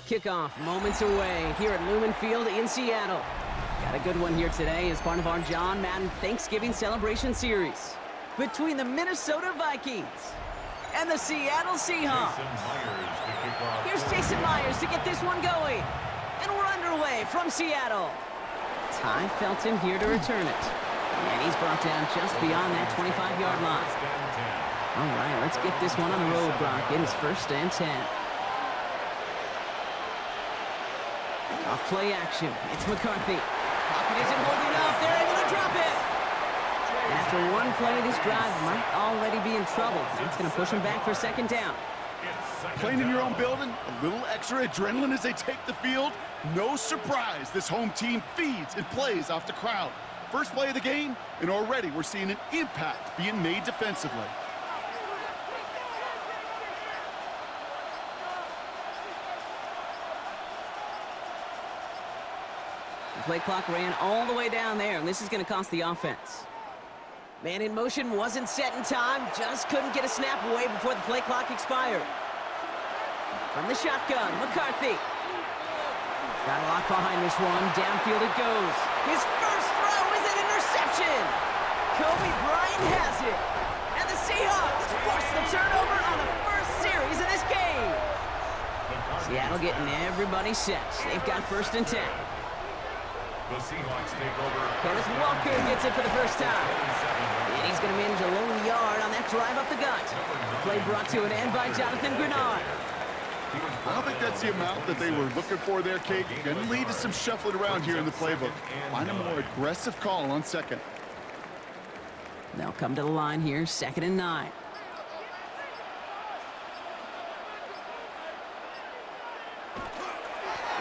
Kickoff moments away here at Lumen Field in Seattle. Got a good one here today as part of our John Madden Thanksgiving Celebration Series between the Minnesota Vikings and the Seattle Seahawks. Here's Jason Myers to get this one going. And we're underway from Seattle. Ty Felton here to return it. And he's brought down just beyond that 25-yard line. All right, let's get this one on the road, Brock. It is 1st and 10. Off play action. It's McCarthy. Pocket isn't holding up. They're able to drop it. And after one play, this drive might already be in trouble. That's going to push him back for 2nd down. Playing in your own building, a little extra adrenaline as they take the field. No surprise, this home team feeds and plays off the crowd. First play of the game, and already we're seeing an impact being made defensively. The play clock ran all the way down there, and this is going to cost the offense. Man in motion wasn't set in time, just couldn't get a snap away before the play clock expired. From the shotgun, McCarthy. Got a lock behind this one. Downfield it goes. His first throw is an interception. Kobe Bryant has it. And the Seahawks force the turnover on the first series of this game. Seattle getting everybody set. They've got 1st and 10. The Seahawks take over. Kenneth Walker gets it for the first time. And he's going to manage a lone yard on that drive up the gut. Play brought to an end by Jonathan Grenard. I don't think that's the amount that they were looking for there, Kate. Going to lead to some shuffling around here in the playbook. Find a more aggressive call on 2nd. They'll come to the line here, 2nd and 9.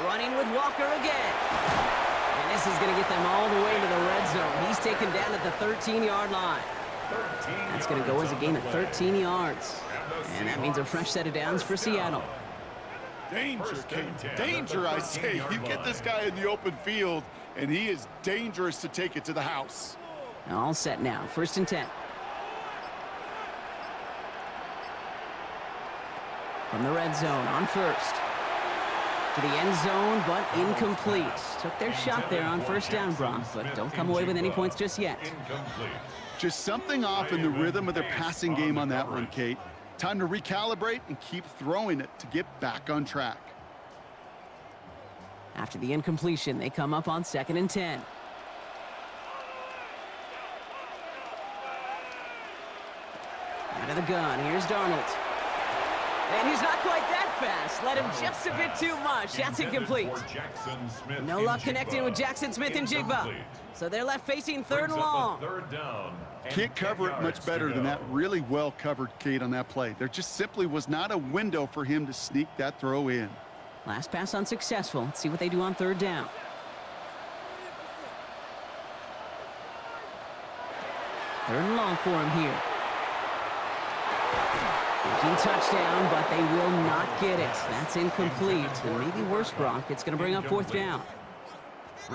Running with Walker again. And this is going to get them all the way to the red zone. He's taken down at the 13-yard line. That's going to go as a gain of 13 yards. And that means a fresh set of downs for Seattle. Danger, Kate. Danger, I say. You get this guy in the open field, and he is dangerous to take it to the house. All set now. 1st and 10. From the red zone on 1st. To the end zone, but incomplete. Took their shot there on 1st down, Brock, but don't come away with any points just yet. Just something off in the rhythm of their passing game on that one, Kate. Time to recalibrate and keep throwing it to get back on track. After the incompletion, they come up on 2nd and 10. Out of the gun, here's Darnold. And he's not quite that fast. Let him just a bit too much. That's incomplete. No luck connecting with Jackson Smith and Jigba. So they're left facing 3rd and long. Can't cover it much better than that. Really well covered, Kate, on that play. There just simply was not a window for him to sneak that throw in. Last pass unsuccessful. Let's see what they do on 3rd down. Third and long for him here. Thinking touchdown, but they will not get it. That's incomplete. And maybe worse, Brock. It's going to bring up 4th down.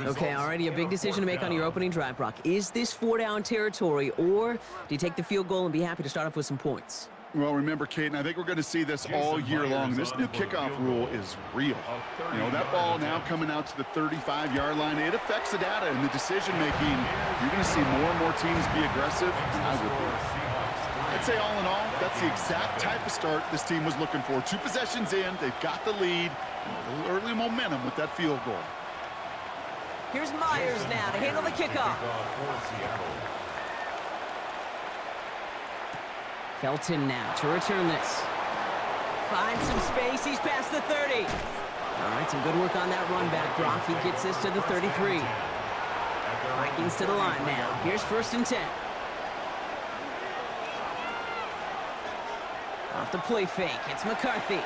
Okay, already a big decision to make on your opening drive, Brock. Is this 4-down territory, or do you take the field goal and be happy to start off with some points? Well, remember, Kate, and I think we're going to see this all year long. This new kickoff rule is real. You know, that ball now coming out to the 35-yard line, it affects the data and the decision-making. You're going to see more and more teams be aggressive, and I would be. I'd say all in all, that's the exact type of start this team was looking for. 2 possessions in, they've got the lead, and a little early momentum with that field goal. Here's Myers now to handle the kickoff. Felton now to return this. Finds some space. He's past the 30. All right, some good work on that run back, Brock. He gets this to the 33. Vikings to the line now. Here's 1st and 10. Off the play fake. It's McCarthy.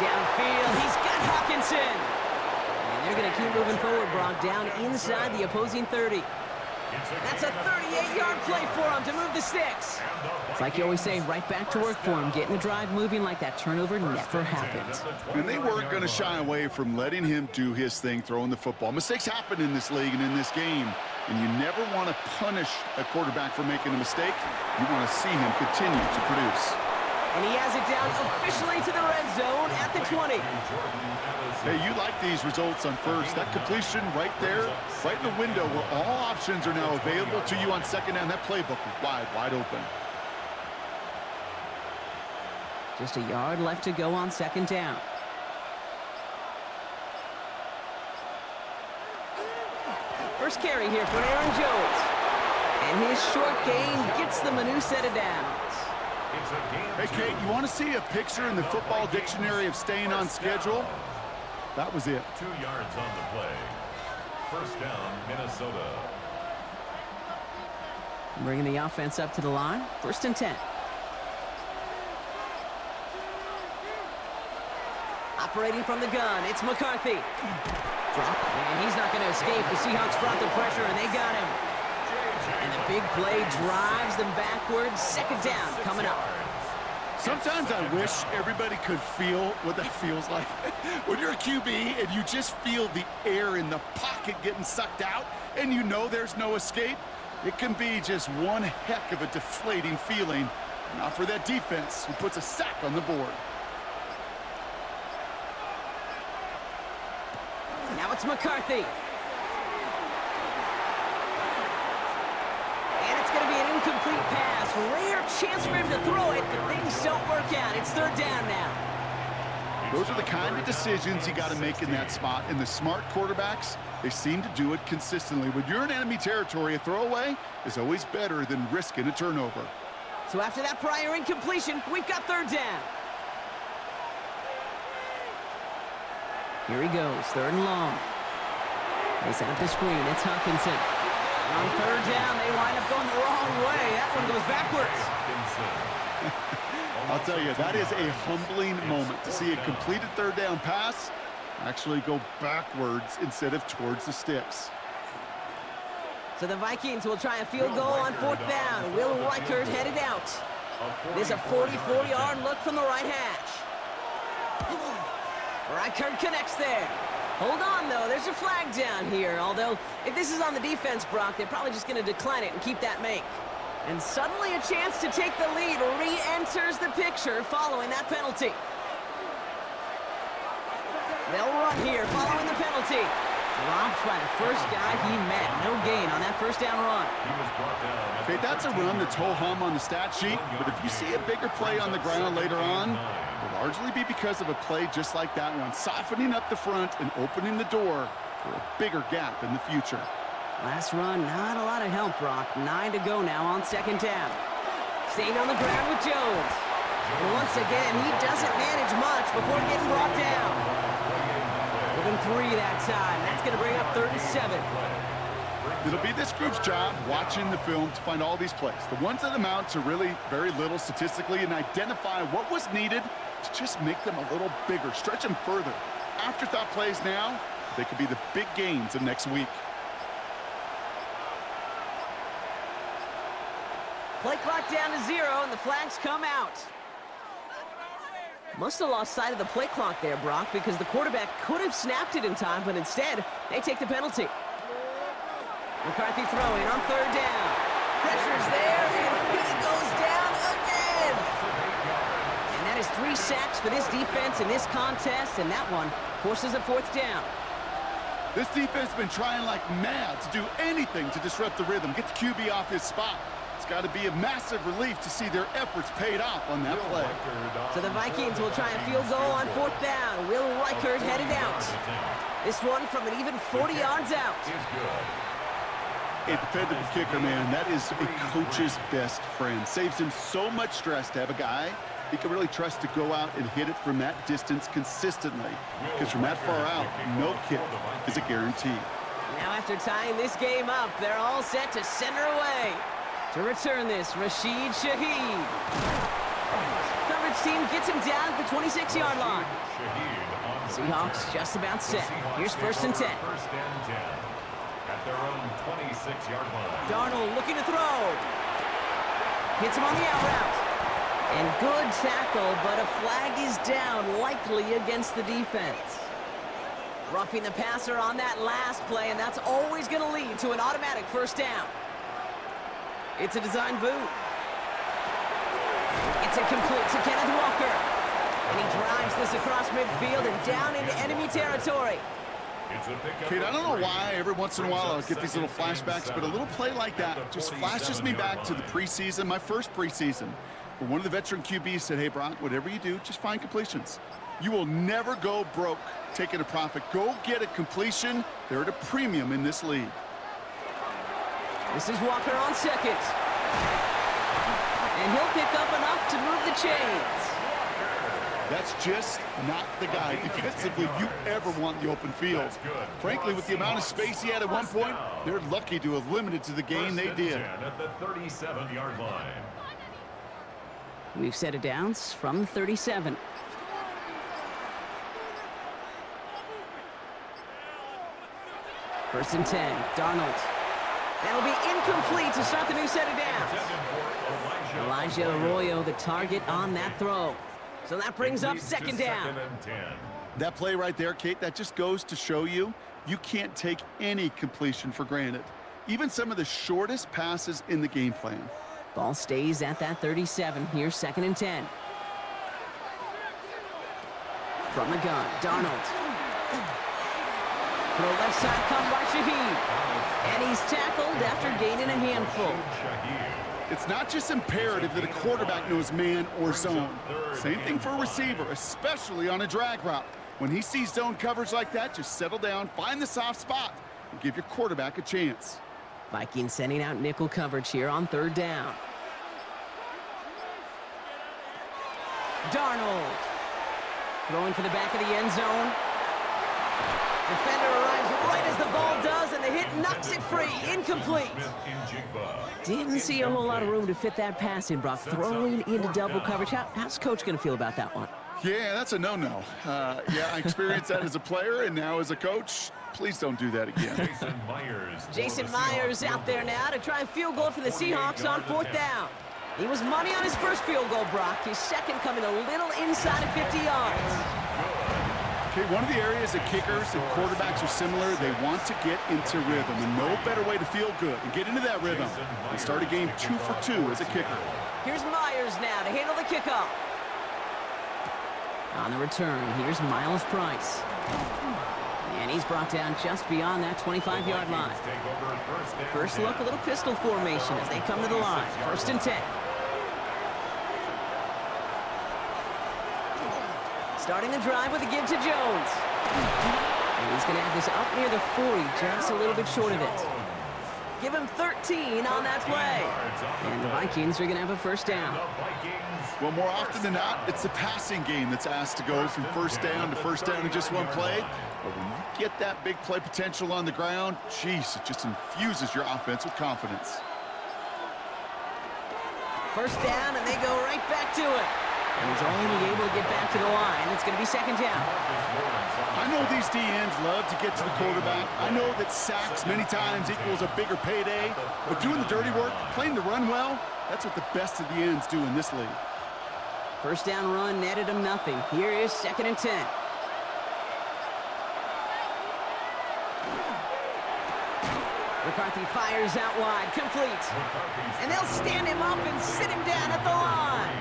Downfield, he's got Hawkinson. And they're going to keep moving forward, Brock, down inside the opposing 30. That's a 38-yard play for him to move the sticks. It's like you always say, right back to work for him. Getting the drive moving like that turnover never happened. And they weren't going to shy away from letting him do his thing, throwing the football. Mistakes happen in this league and in this game, and you never want to punish a quarterback for making a mistake. You want to see him continue to produce. And he has it down officially to the red zone at the 20. Hey, you like these results on first. That completion right there, right in the window where all options are now available to you on second down. That playbook is wide open. Just a yard left to go on second down. First carry here for Aaron Jones. And his short gain gets them a new set of downs. Hey, Kate, you want to see a picture in the football dictionary of staying on schedule? That was it. 2 yards on the play. First down, Minnesota. Bringing the offense up to the line. First and 10. Operating from the gun, it's McCarthy. And he's not going to escape. The Seahawks brought the pressure, and they got him. And the big play drives them backwards. Second down coming up. Sometimes I wish everybody could feel what that feels like. When you're a QB and you just feel the air in the pocket getting sucked out and you know there's no escape, it can be just one heck of a deflating feeling. Not for that defense who puts a sack on the board. Now it's McCarthy. And it's going to be an incomplete pass. Rare chance for him to throw it, but things don't work out. It's third down now. Those are the kind of decisions you got to make in that spot. And the smart quarterbacks, they seem to do it consistently. When you're in enemy territory, a throwaway is always better than risking a turnover. So after that prior incompletion, we've got third down. Here he goes, third and long. They set up the screen, it's Hawkinson. On third down, they wind up going the wrong way. That one goes backwards. I'll tell you, that is a humbling moment to see a completed third down pass actually go backwards instead of towards the sticks. So the Vikings will try a field goal on fourth down. Will Reichert headed out. There's a 44-yard look from the right hash. Reichert connects there. Hold on, though. There's a flag down here. Although, if this is on the defense, Brock, they're probably just going to decline it and keep that make. And suddenly a chance to take the lead re-enters the picture following that penalty. They'll run here following the penalty. Dropped by the first guy he met. No gain on that first down run. Okay, that's a run that's ho-hum on the stat sheet, but if you see a bigger play on the ground later on, it'll largely be because of a play just like that one, softening up the front and opening the door for a bigger gap in the future. Last run, not a lot of help, Brock. 9 to go now on second down. Staying on the ground with Jones. And once again, he doesn't manage much before getting brought down. Within 3 that time. That's going to bring up third and 7. It'll be this group's job watching the film to find all these plays, the ones that amount to really very little statistically, and identify what was needed to just make them a little bigger, stretch them further. Afterthought plays now, they could be the big gains of next week. Play clock down to 0, and the flags come out. Must have lost sight of the play clock there, Brock, because the quarterback could have snapped it in time, but instead, they take the penalty. McCarthy throwing on third down. Pressure's there, and he goes down again. And that is 3 sacks for this defense in this contest, and that one forces a fourth down. This defense has been trying like mad to do anything to disrupt the rhythm, get the QB off his spot. It's got to be a massive relief to see their efforts paid off on that play. So the Vikings will try a field goal on fourth down. Will Reichert headed out. This one from an even 40 yards out. A dependable kicker, man, that is a coach's best friend. Saves him so much stress to have a guy he can really trust to go out and hit it from that distance consistently. Because from that far out, no kick is a guarantee. Now after tying this game up, they're all set to send her away. To return this, Rashid Shaheed. Coverage team gets him down at the 26-yard line. Seahawks just about set. Here's first and 10. At their own 26-yard line. Darnold looking to throw. Hits him on the out route. And good tackle, but a flag is down, likely against the defense. Roughing the passer on that last play, and that's always going to lead to an automatic first down. It's a design boot. It's it complete to Kenneth Walker. And he drives this across midfield and down into enemy territory. Kate, I don't know why every once in a while I'll get these little flashbacks, but a little play like that just flashes me back to the preseason, my first preseason, where one of the veteran QBs said, hey, Brock, whatever you do, just find completions. You will never go broke taking a profit. Go get a completion. They're at a premium in this league. This is Walker on second. And he'll pick up enough to move the chains. That's just not the guy defensively you ever want in the open field. Frankly, with the amount of space he had at one point, they're lucky to have limited to the gain they did. At the 37-yard line. We've set it down from 37. First and 10, Darnold. That'll be incomplete to start the new set of downs. Elijah Arroyo, the target on that throw. So that brings up second down. That play right there, Kate, that just goes to show you can't take any completion for granted. Even some of the shortest passes in the game plan. Ball stays at that 37. Here's second and 10. From the gun, Darnold. Throw left side come by Shaheed. And he's tackled after gaining a handful. It's not just imperative that a quarterback knows man or zone. Same thing for a receiver, especially on a drag route. When he sees zone coverage like that, just settle down, find the soft spot, and give your quarterback a chance. Vikings sending out nickel coverage here on third down. Darnold. Throwing for the back of the end zone. Defender arrives right as the ball does, and the hit knocks it free. Incomplete. Didn't see a whole lot of room to fit that pass in, Brock. Throwing into double coverage. How's Coach going to feel about that one? Yeah, that's a no-no. Yeah, I experienced that as a player, and now as a coach, please don't do that again. Jason Myers out there now to try a field goal for the Seahawks on fourth down. He was money on his first field goal, Brock. His second coming a little inside of 50 yards. Okay, one of the areas that kickers and quarterbacks are similar, they want to get into rhythm, and no better way to feel good and get into that rhythm and start a game 2 for 2 as a kicker. Here's Myers now to handle the kickoff. On the return, here's Miles Price. And he's brought down just beyond that 25-yard line. First look, a little pistol formation as they come to the line. First and 10. Starting the drive with a give to Jones. And he's going to have this up near the 40, just a little bit short of it. Give him 13 on that play. And the Vikings are going to have a first down. Well, more often than not, it's the passing game that's asked to go from first down to first down in just one play. But when you get that big play potential on the ground, geez, it just infuses your offense with confidence. First down, and they go right back to it. And he's only able to get back to the line. It's going to be second down. I know these DNs love to get to the quarterback. I know that sacks many times equals a bigger payday. But doing the dirty work, playing the run well, that's what the best of the ends do in this league. First down run netted him nothing. Here is second and 10. McCarthy fires out wide, complete. And they'll stand him up and sit him down at the line.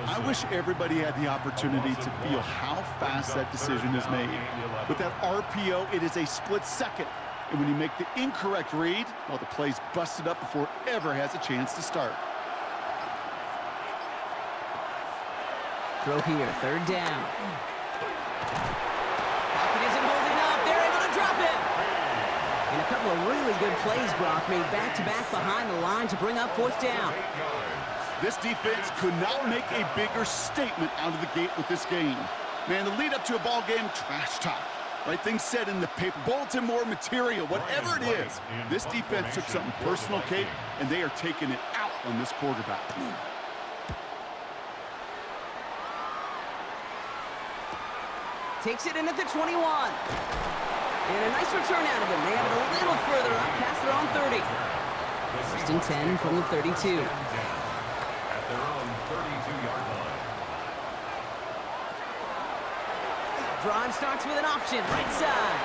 I wish everybody had the opportunity to feel how fast that decision is made. With that RPO, it is a split second. And when you make the incorrect read, well, the play's busted up before it ever has a chance to start. Throw here, third down. Pocket isn't holding up. They're able to drop it. And a couple of really good plays, Brock, made back-to-back behind the line to bring up fourth down. This defense could not make a bigger statement out of the gate with this game. Man, the lead up to a ball game, trash talk. Right, things said in the paper, bulletin board material, whatever it is. This defense took something personal, Kate, and they are taking it out on this quarterback. Takes it in at the 21. And a nice return out of him. They have it a little further up past their own 30. First and 10 from the 32. At their own 32-yard line. Drive starts with an option, right side.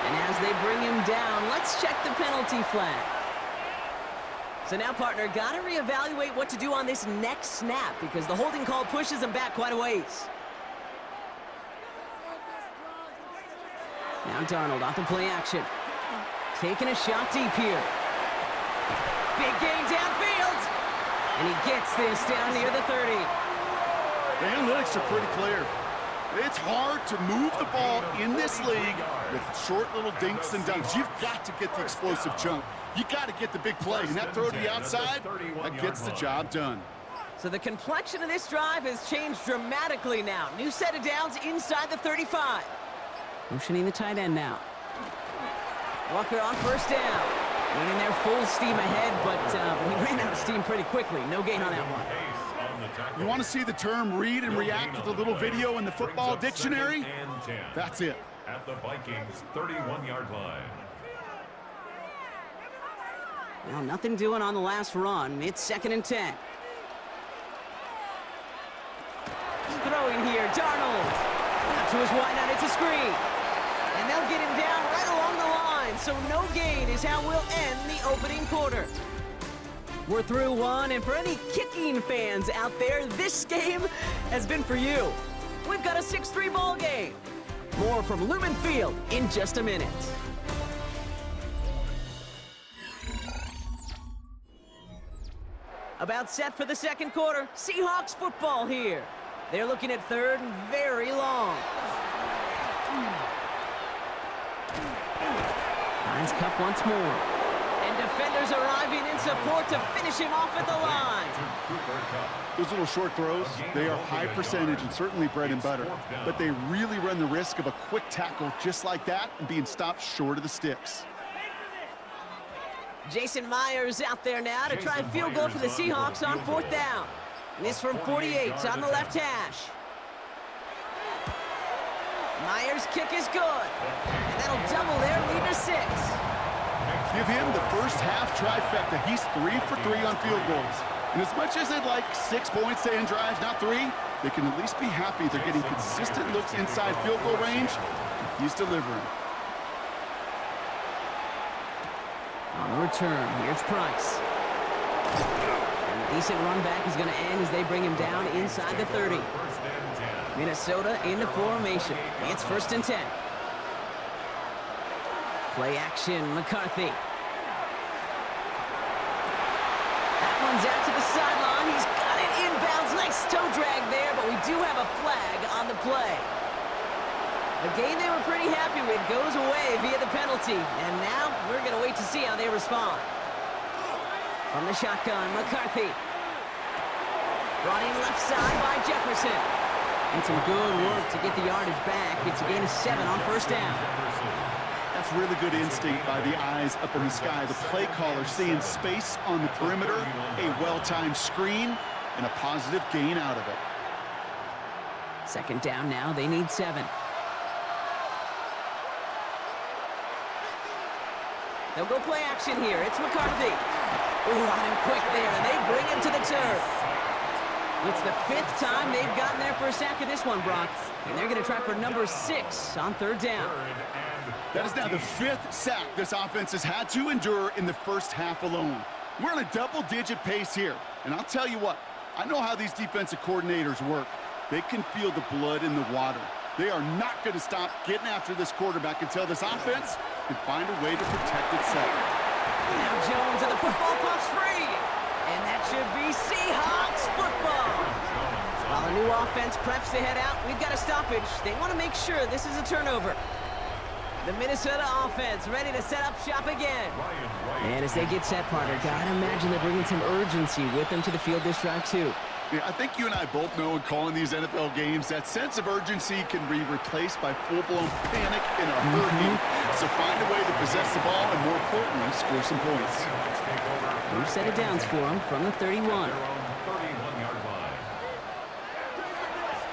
And as they bring him down, let's check the penalty flag. So now, partner, got to reevaluate what to do on this next snap because the holding call pushes them back quite a ways. Now Darnold off the play action. Taking a shot deep here. Big gain downfield. And he gets this down near the 30. The analytics are pretty clear. It's hard to move the ball in this league with short little dinks and dunks. You've got to get the explosive jump. You got to get the big play. And that throw to the outside, that gets the job done. So the complexion of this drive has changed dramatically now. New set of downs inside the 35. Motioning the tight end now. Walker on first down. Went in there full steam ahead, but he ran out of steam pretty quickly. No gain on that one. You want to see the term read and react with a little video in the football dictionary? That's it. At the Vikings 31-yard line. Well, nothing doing on the last run. It's 2nd and 10. Throwing here, Darnold. Out to his wideout, it's a screen. And they'll get him down right along the line. So no gain is how we'll end the opening quarter. We're through one, and for any kicking fans out there, this game has been for you. We've got a 6-3 ball game. More from Lumen Field in just a minute. About set for the second quarter. Seahawks football here. They're looking at 3rd and very long. Finds Cup once more. And defenders arriving in support to finish him off at the line. Those little short throws, they are high percentage and certainly bread and butter. But they really run the risk of a quick tackle just like that and being stopped short of the sticks. Jason Myers out there now to try a field goal for the Seahawks on 4th down. This from 48 on the left hash. Myers' kick is good. And that'll double their lead to 6. Give him the first half trifecta. He's 3 for 3 on field goals. And as much as they'd like 6 points to end drives, not 3, they can at least be happy they're getting consistent looks inside field goal range. He's delivering. On the return, here's Price. And a decent run back is going to end as they bring him down inside the 30. Minnesota in the formation. It's 1st and 10. Play action, McCarthy. That one's out to the sideline. He's got it inbounds. Nice toe drag there, but we do have a flag on the play. A game they were pretty happy with goes away via the penalty. And now we're going to wait to see how they respond. From the shotgun, McCarthy. Brought in left side by Jefferson. And some good work to get the yardage back. It's a gain of 7 on 1st down. That's really good instinct by the eyes up in the sky. The play caller seeing space on the perimeter, a well-timed screen, and a positive gain out of it. 2nd down now. They need 7. They'll go play action here. It's McCarthy. Ooh, on him quick there, and they bring him to the turf. It's the 5th time they've gotten there for a sack of this one, Brock. And they're going to try for number 6 on 3rd down. That is now the 5th sack this offense has had to endure in the first half alone. We're on a double-digit pace here. And I'll tell you what, I know how these defensive coordinators work. They can feel the blood in the water. They are not going to stop getting after this quarterback until this offense can find a way to protect itself. Now Jones and the football puffs free. And that should be Seahawks football. While the new offense preps to head out, we've got a stoppage. They want to make sure this is a turnover. The Minnesota offense ready to set up shop again. And as they get set, partner, gotta imagine they're bringing some urgency with them to the field this drive, too. Yeah, I think you and I both know in calling these NFL games that sense of urgency can be replaced by full-blown panic in a hurry. So find a way to possess the ball and, more importantly, score some points. New set of downs for them from the 31.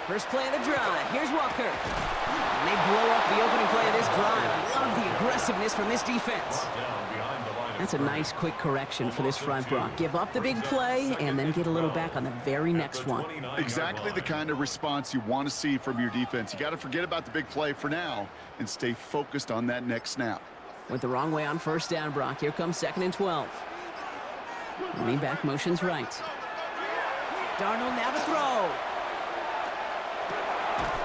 First play of the drive. Here's Walker. And they blow up the opening play of this drive. Love the aggressiveness from this defense. That's a nice quick correction for this front, Brock. Give up the big play and then get a little back on the very next one. Exactly the kind of response you want to see from your defense. You got to forget about the big play for now and stay focused on that next snap. Went the wrong way on 1st down, Brock. Here comes 2nd and 12. Running back motions right. Darnold now to throw.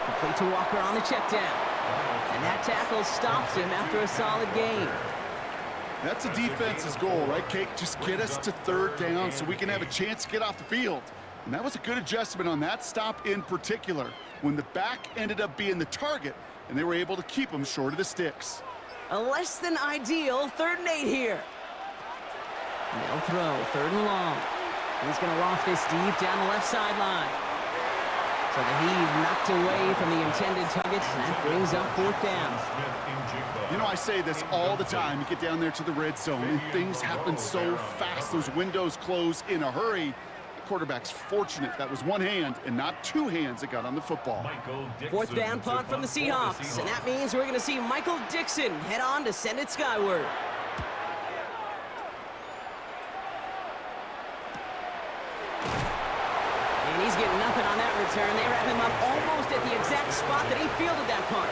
Complete to Walker on the check down. And that tackle stops him after a solid gain. That's a defense's goal, right, Kate? Just get us to third down so we can have a chance to get off the field. And that was a good adjustment on that stop in particular, when the back ended up being the target, and they were able to keep him short of the sticks. A less than ideal 3rd and 8 here. They'll throw, 3rd and long. He's going to loft this deep down the left sideline. So the heave knocked away from the intended target, and that brings up 4th down. You know, I say this all the time. You get down there to the red zone, and things happen so fast. Those windows close in a hurry. The quarterback's fortunate that was one hand and not two hands that got on the football. 4th down punt from the Seahawks, and that means we're going to see Michael Dixon head on to send it skyward. And he's getting nothing on that return. They wrap him up almost at the exact spot that he fielded that punt.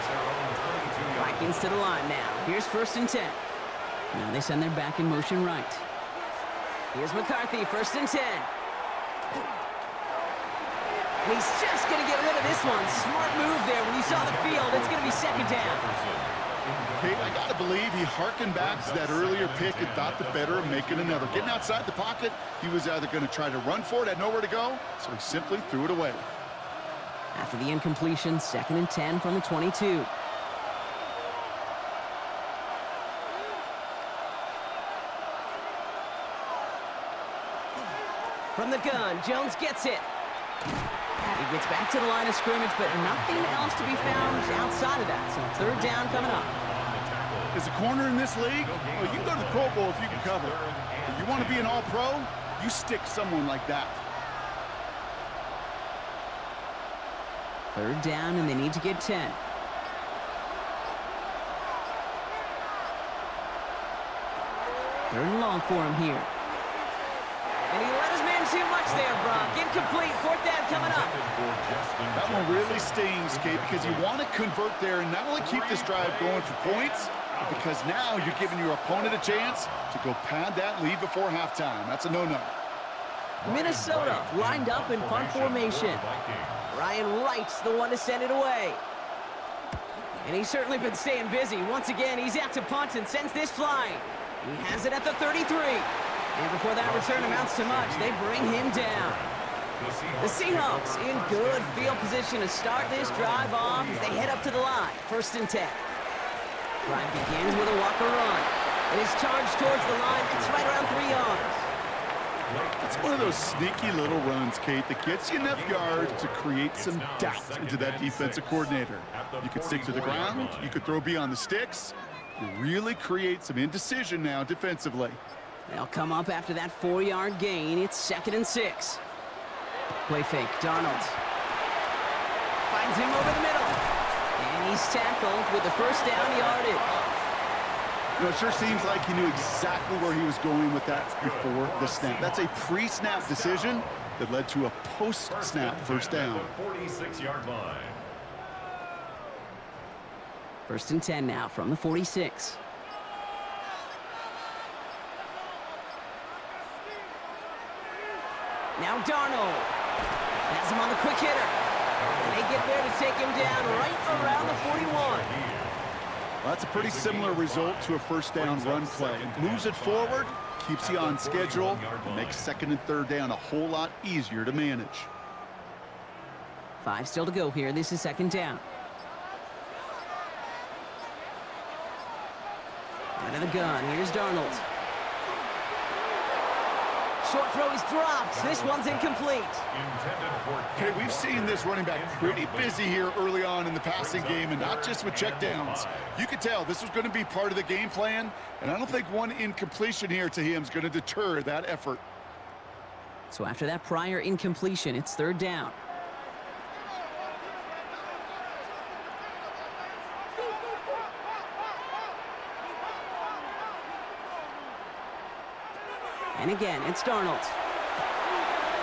Vikings to the line now. Here's 1st and 10. Now they send their back in motion right. Here's McCarthy, 1st and 10. And he's just going to get rid of this one. Smart move there. When you saw the field, it's going to be 2nd down. Kate, I got to believe he harkened back to that earlier pick and thought the better of making another. Getting outside the pocket, he was either going to try to run for it, had nowhere to go, so he simply threw it away. After the incompletion, 2nd and 10 from the 22. From the gun, Jones gets it. He gets back to the line of scrimmage, but nothing else to be found outside of that. So 3rd down coming up. As a corner in this league, well, you can go to the Pro Bowl if you can cover. But you want to be an all-pro, you stick someone like that. 3rd down, and they need to get 10. Third and long for him here. And he let his man too much there, Brock. Incomplete. 4th down coming up. That one really stings, Kate, because you want to convert there and not only keep this drive going for points, but because now you're giving your opponent a chance to go pad that lead before halftime. That's a no-no. Minnesota lined up in punt formation. Ryan Wright's the one to send it away. And he's certainly been staying busy. Once again, he's out to punt and sends this flying. He has it at the 33. And before that return amounts to much, they bring him down. The Seahawks in good field position to start this drive off as they head up to the line. 1st and 10. Drive begins with a Walker run. And is charged towards the line. It's right around 3 yards. It's one of those sneaky little runs, Kate, that gets you enough yards to create some doubt into that defensive coordinator. You could stick to the ground. You could throw beyond the sticks. You really create some indecision now defensively. They'll come up after that 4-yard gain. It's 2nd and 6. Play fake. Darnold finds him over the middle. And he's tackled with the 1st down yardage. You know, it sure seems like he knew exactly where he was going with that before the snap. That's a pre-snap decision that led to a post-snap 1st down. 46-yard line. 1st and 10 now from the 46. Now Darnold has him on the quick hitter. And they get there to take him down right around the 41. Well, that's a pretty similar result to a 1st down run play. Moves it forward, keeps you on schedule, and makes 2nd and 3rd down a whole lot easier to manage. 5 still to go here. This is 2nd down. Out of the gun. Here's Darnold. Short throw is dropped. This one's incomplete. Okay, we've seen this running back pretty busy here early on in the passing game, and not just with checkdowns. You could tell this was going to be part of the game plan, and I don't think one incompletion here to him is going to deter that effort. So after that prior incompletion, it's 3rd down. And again, it's Darnold.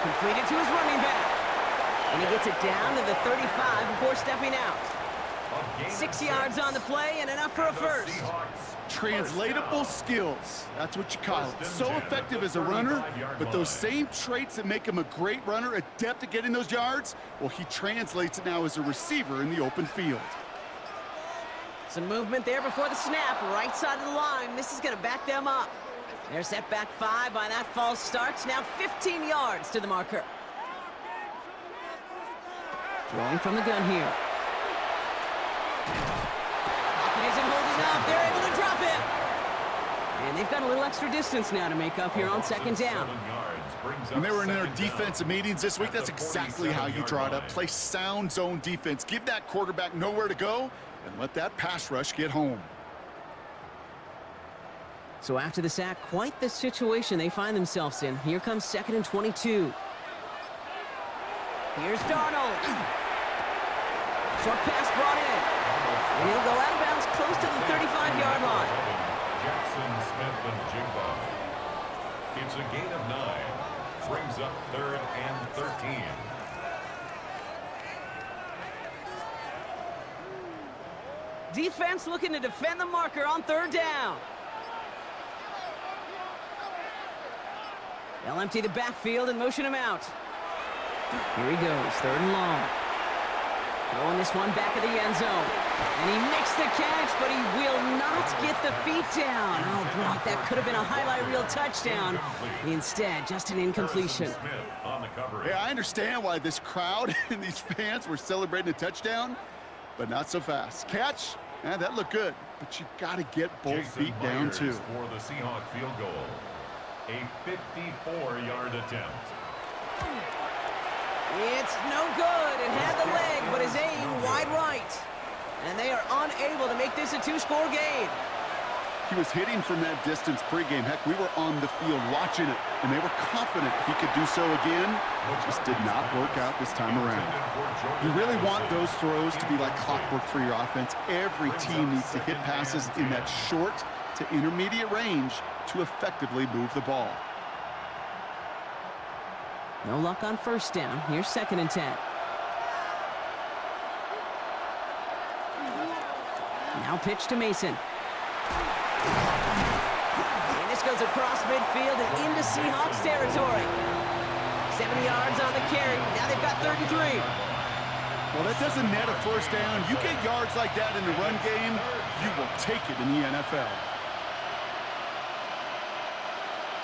Completed to his running back. And he gets it down to the 35 before stepping out. 6 yards on the play and enough for a 1st. Translatable skills. That's what you call it. So effective as a runner, but those same traits that make him a great runner, adept at getting those yards, well, he translates it now as a receiver in the open field. Some movement there before the snap, right side of the line. This is going to back them up. They're set back 5 by that false start. Now 15 yards to the marker. Throwing from the gun here. Pocket isn't holding up. They're able to drop it. And they've got a little extra distance now to make up here on second down. When they were in their defensive meetings this week, that's exactly how you draw it up. Play sound zone defense. Give that quarterback nowhere to go and let that pass rush get home. So after the sack, quite the situation they find themselves in. Here comes 2nd and 22. Here's Darnold. Short pass brought in. And he'll go out of bounds close to the 35-yard line. Jackson, Smith, and Jigba. It's a gain of 9. Brings up 3rd and 13. Defense looking to defend the marker on 3rd down. They'll empty the backfield and motion him out. Here he goes, 3rd and long. Throwing this one back of the end zone. And he makes the catch, but he will not get the feet down. Oh, Brock, that could have been a highlight reel touchdown. Instead, just an incompletion. Yeah, I understand why this crowd and these fans were celebrating a touchdown, but not so fast. Catch, that looked good, but you got to get both feet down, too. For the Seahawks field goal. A 54-yard attempt. It's no good. It had the leg, but his aim wide right. And they are unable to make this a 2-score game. He was hitting from that distance pregame. Heck, we were on the field watching it, and they were confident he could do so again. It just did not work out this time around. You really want those throws to be like clockwork for your offense. Every team needs to hit passes in that short to intermediate range to effectively move the ball. No luck on 1st down. Here's 2nd and 10. Now pitch to Mason. And this goes across midfield and into Seahawks territory. 7 yards on the carry. Now they've got 3rd and 3. Well, that doesn't net a 1st down. You get yards like that in the run game, you will take it in the NFL.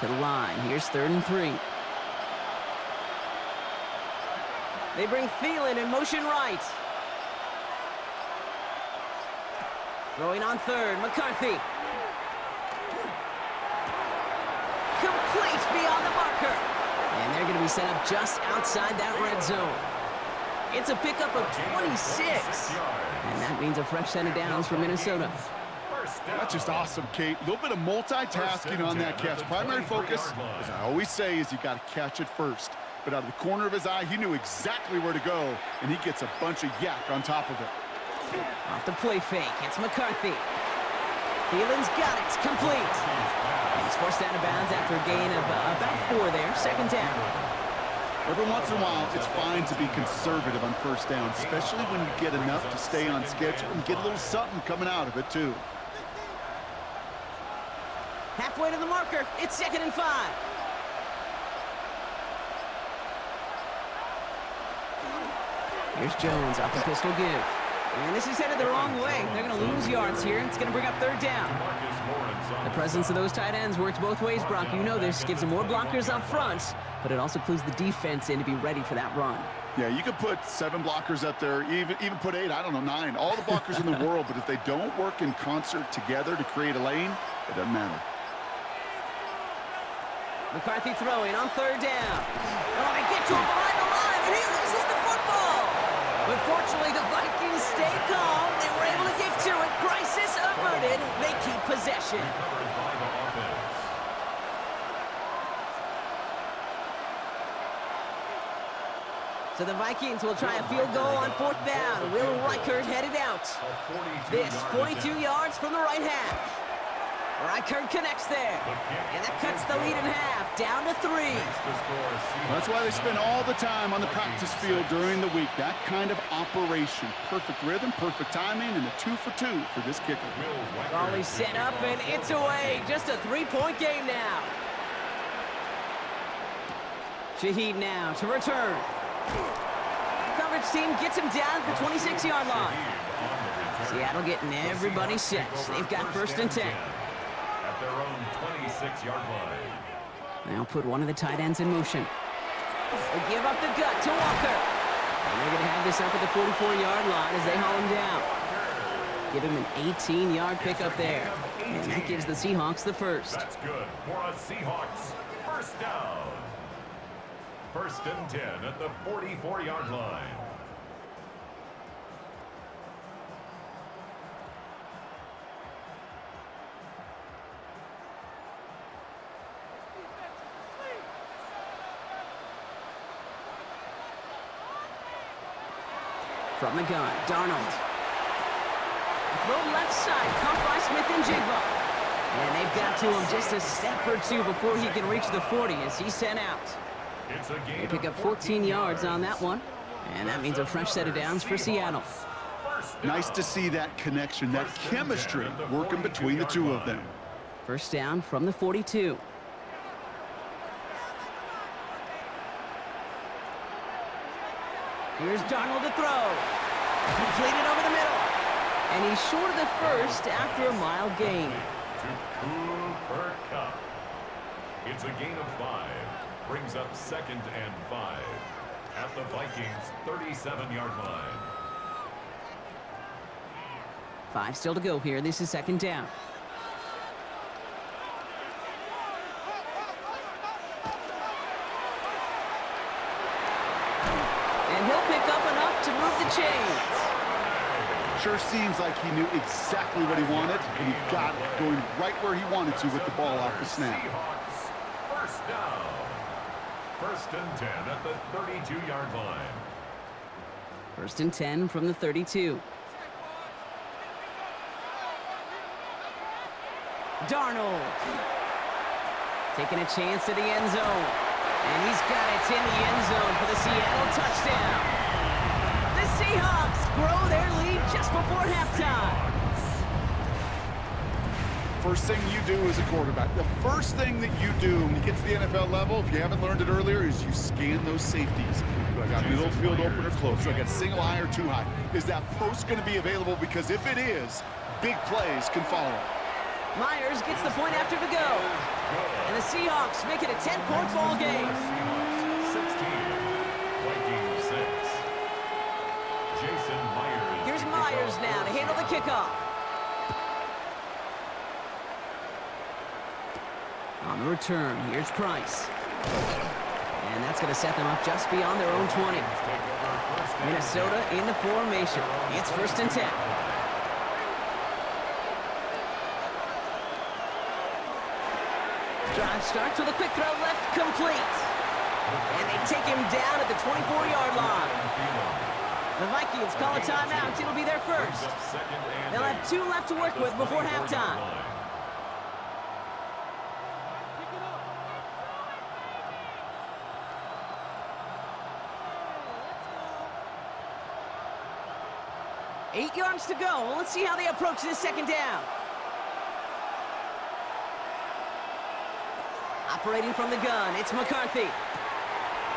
To the line. Here's 3rd and 3. They bring Thielen in motion right. Throwing on 3rd, McCarthy. Complete beyond the marker. And they're going to be set up just outside that red zone. It's a pickup of 26. And that means a fresh set of downs for Minnesota. That's just awesome, Kate. A little bit of multitasking on that catch. Primary focus, as I always say, is you got to catch it first. But out of the corner of his eye, he knew exactly where to go, and he gets a bunch of yak on top of it. Off the play fake, it's McCarthy. Thielen's got it, complete. He's forced out of bounds after a gain of about 4 there, 2nd down. Every once in a while, it's fine to be conservative on 1st down, especially when you get enough to stay on schedule and get a little something coming out of it, too. Halfway to the marker, it's 2nd and 5. Here's Jones off the pistol give. And this is headed the wrong way. They're going to lose yards here. It's going to bring up 3rd down. The presence of those tight ends works both ways, Brock. You know this. Gives them more blockers up front, but it also clues the defense in to be ready for that run. Yeah, you could put 7 blockers up there, even put 8, I don't know, 9. All the blockers in the world, but if they don't work in concert together to create a lane, it doesn't matter. McCarthy throwing on 3rd down. Oh, they get to him behind the line, and he loses the football. But fortunately, the Vikings stay calm. They were able to get to it. Crisis averted. They keep possession. So the Vikings will try a field goal on 4th down. Will Reichert headed out. This 42 yards from the right hash. Reichert connects there. And that cuts the lead in half, down to 3. That's why they spend all the time on the practice field during the week. That kind of operation. Perfect rhythm, perfect timing, and a 2 for 2 for this kicker. Volley set up, and it's away. Just a 3-point game now. Shaheed now to return. Coverage team gets him down at the 26-yard line. Seattle getting everybody set. They've got 1st and 10. At their own 26-yard line. Now put one of the tight ends in motion. They give up the gut to Walker. And they're going to have this up at the 44-yard line as they haul him down. Give him an 18-yard pickup there. And that gives the Seahawks the first. That's good for a Seahawks first down. 1st and 10 at the 44-yard line. From the gun, Darnold. Throw left side, caught by Smith and Jigba. And they've got to him just a step or two before he can reach the 40 as he's sent out. They pick up 14 yards on that one. And that means a fresh set of downs for Seattle. Nice to see that connection, that chemistry working between the two of them. First down from the 42. Here's Darnold to throw. Completed over the middle. And he's short of the first after a mild gain. To Cooper Kupp. It's a gain of 5. Brings up 2nd and 5 at the Vikings 37-yard line. 5 still to go here. This is 2nd down. And he'll pick up enough to move the chains. Sure seems like he knew exactly what he wanted, and he got it going right where he wanted to with the ball off the snap. Seahawks first down. 1st and 10 at the 32-yard line. 1st and 10 from the 32. Darnold. Taking a chance to the end zone. And he's got it in the end zone for the Seattle touchdown. The Seahawks grow their lead just before halftime. First thing you do as a quarterback, the first thing that you do when you get to the NFL level, if you haven't learned it earlier, is you scan those safeties. Do I got middle field open or close? Do I got single high or too high? Is that post going to be available? Because if it is, big plays can follow. Myers gets the point after the go. And the Seahawks make it a 10-point ball game. Seahawks 16, Vikings 6. Jason Myers. Here's Myers now to handle the kickoff. On the return, here's Price. And that's going to set them up just beyond their own 20. Minnesota in the formation. It's 1st and 10. Drive starts with a quick throw left, complete. And they take him down at the 24-yard line. The Vikings call a timeout. It'll be their first. They'll have 2 left to work with before halftime. Eight yards to go. Let's see how they approach this 2nd down. Operating from the gun, it's McCarthy.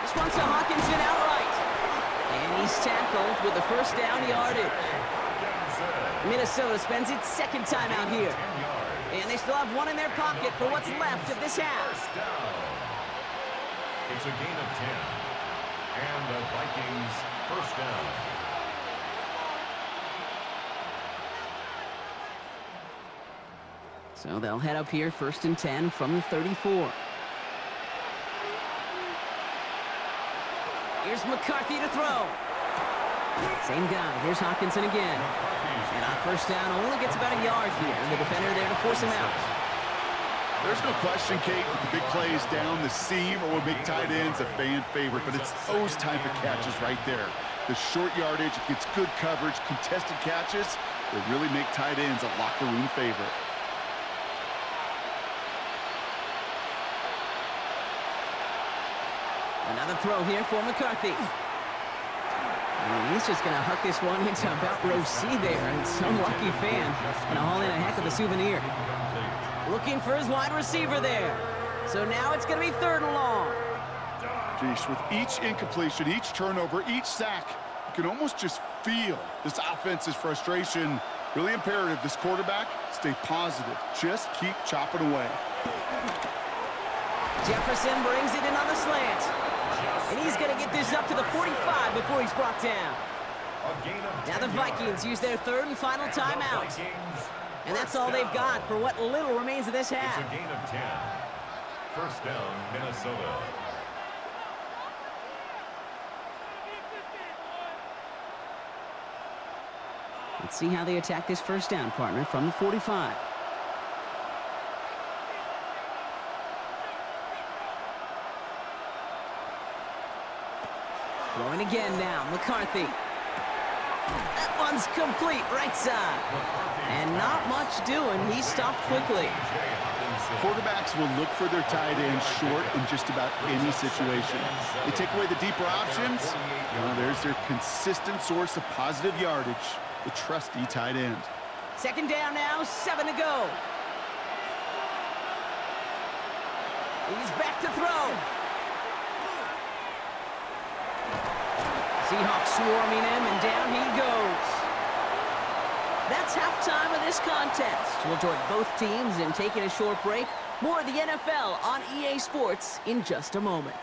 This one's to Hawkinson outright. And he's tackled with the first down yardage. Minnesota spends its 2nd time out here. And they still have 1 in their pocket for what's left of this half. It's a gain of 10. And the Vikings first down. So they'll head up here 1st and 10 from the 34. Here's McCarthy to throw. Same guy. Here's Hawkinson again. And on 1st down, only gets about a yard here. And the defender there to force him out. There's no question, Kate, that the big plays down the seam or big tight ends a fan favorite, but it's those type of catches right there. The short yardage, it gets good coverage, contested catches that really make tight ends a locker room favorite. the throw here for McCarthy. And he's just going to huck this one into about row C there. And some lucky fan going to haul in a heck of a souvenir. Looking for his wide receiver there. So now it's going to be 3rd and long. Geez, with each incompletion, each turnover, each sack, you can almost just feel this offense's frustration. Really imperative this quarterback stay positive. Just keep chopping away. Jefferson brings it in on the slant. And he's going to get this up to the 45 before he's brought down. Now the Vikings use their 3rd and final timeout. And that's all they've got for what little remains of this half. It's a gain of 10. First down, Minnesota. Let's see how they attack this first down, partner, from the 45. Throwing again now, McCarthy. That one's complete, right side. And not much doing. He stopped quickly. Quarterbacks will look for their tight end short in just about any situation. They take away the deeper options. Well, there's their consistent source of positive yardage, the trusty tight end. 2nd down now, 7 to go. He's back to throw. Seahawks swarming him, and down he goes. That's halftime of this contest. We'll join both teams in taking a short break. More of the NFL on EA Sports in just a moment.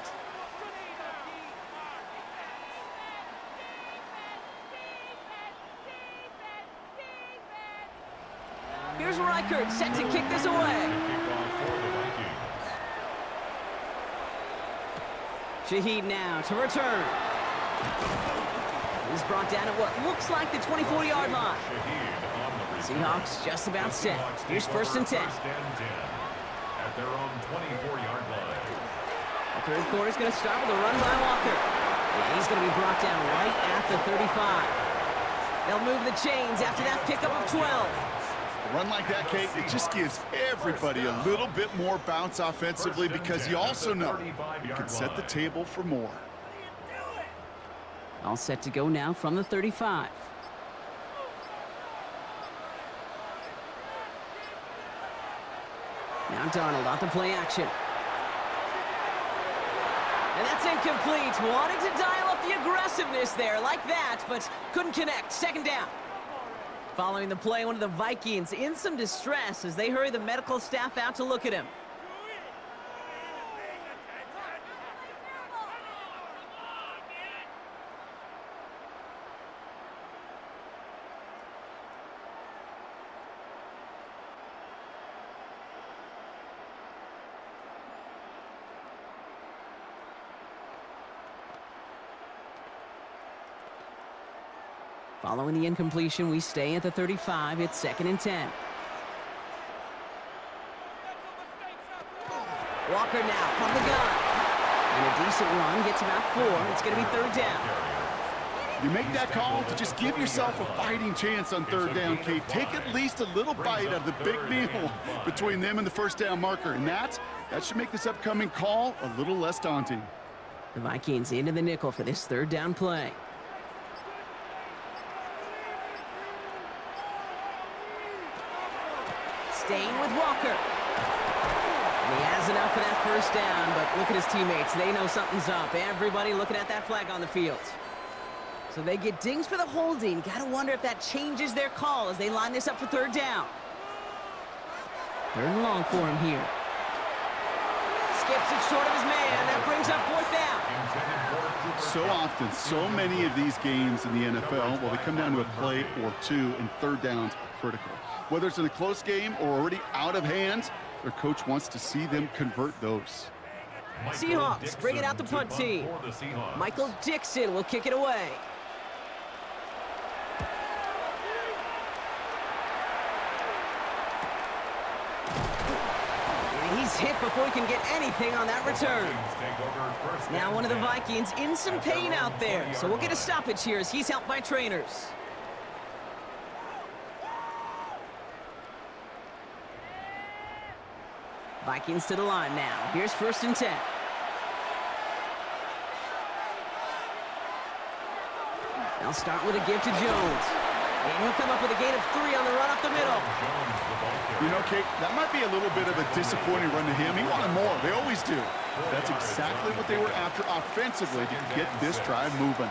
Here's Reichert set to kick this away. Shaheed now to return. He's brought down at what looks like the 24-yard line. Seahawks just about set. Here's 1st and 10. At their own 24-yard line. The 3rd quarter's going to start with a run by Walker. Yeah, he's going to be brought down right at the 35. They'll move the chains after that pickup of 12. A run like that, Kate, it just gives everybody a little bit more bounce offensively because you also know you can set the table for more. All set to go now from the 35. Now Darnold out to play action. And that's incomplete. Wanted to dial up the aggressiveness there like that, but couldn't connect. 2nd down. Following the play, one of the Vikings in some distress as they hurry the medical staff out to look at him. Following the incompletion, we stay at the 35. It's 2nd and 10. Walker now from the gun. And a decent run gets about 4. It's going to be 3rd down. You make that call to just give yourself a fighting chance on 3rd down, Kate. Take at least a little bite out of the big meal between them and the 1st down marker. And that should make this upcoming call a little less daunting. The Vikings into the nickel for this 3rd down play. Staying with Walker. And he has enough for that 1st down, but look at his teammates. They know something's up. Everybody looking at that flag on the field. So they get dings for the holding. Got to wonder if that changes their call as they line this up for 3rd down. 3rd and long for him here. Skips it short of his man. That brings up 4th down. So often, so many of these games in the NFL, well, they come down to a play or two, and 3rd downs are critical. Whether it's in a close game or already out of hand, their coach wants to see them convert those. Seahawks bring it out the punt team. Michael Dixon will kick it away. And he's hit before he can get anything on that return. Now one of the Vikings in some pain out there, so we'll get a stoppage here as he's helped by trainers. Vikings to the line now. Here's 1st and 10. They'll start with a give to Jones. And he'll come up with a gain of 3 on the run up the middle. You know, Kate, that might be a little bit of a disappointing run to him. He wanted more. They always do. That's exactly what they were after offensively to get this drive moving.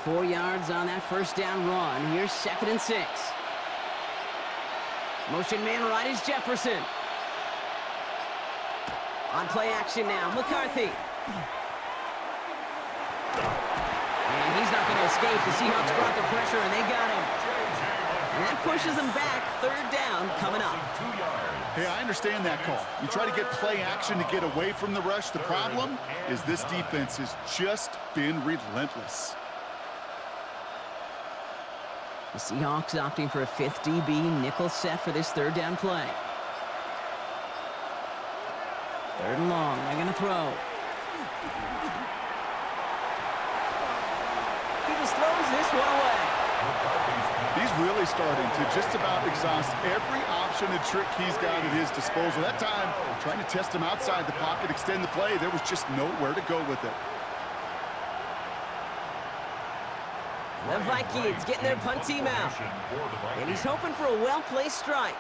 4 yards on that first down run. Here's 2nd and 6. Motion man right is Jefferson. On play action now, McCarthy. And he's not going to escape. The Seahawks brought the pressure, and they got him. And that pushes them back. 3rd down coming up. Hey, I understand that call. You try to get play action to get away from the rush. The problem is this defense has just been relentless. The Seahawks opting for a 5th DB nickel set for this 3rd down play. 3rd and long. They're going to throw. He just throws this one away. He's really starting to just about exhaust every option and trick he's got at his disposal. That time, trying to test him outside the pocket, extend the play, there was just nowhere to go with it. The Vikings getting their punt team out. And he's hoping for a well-placed strike.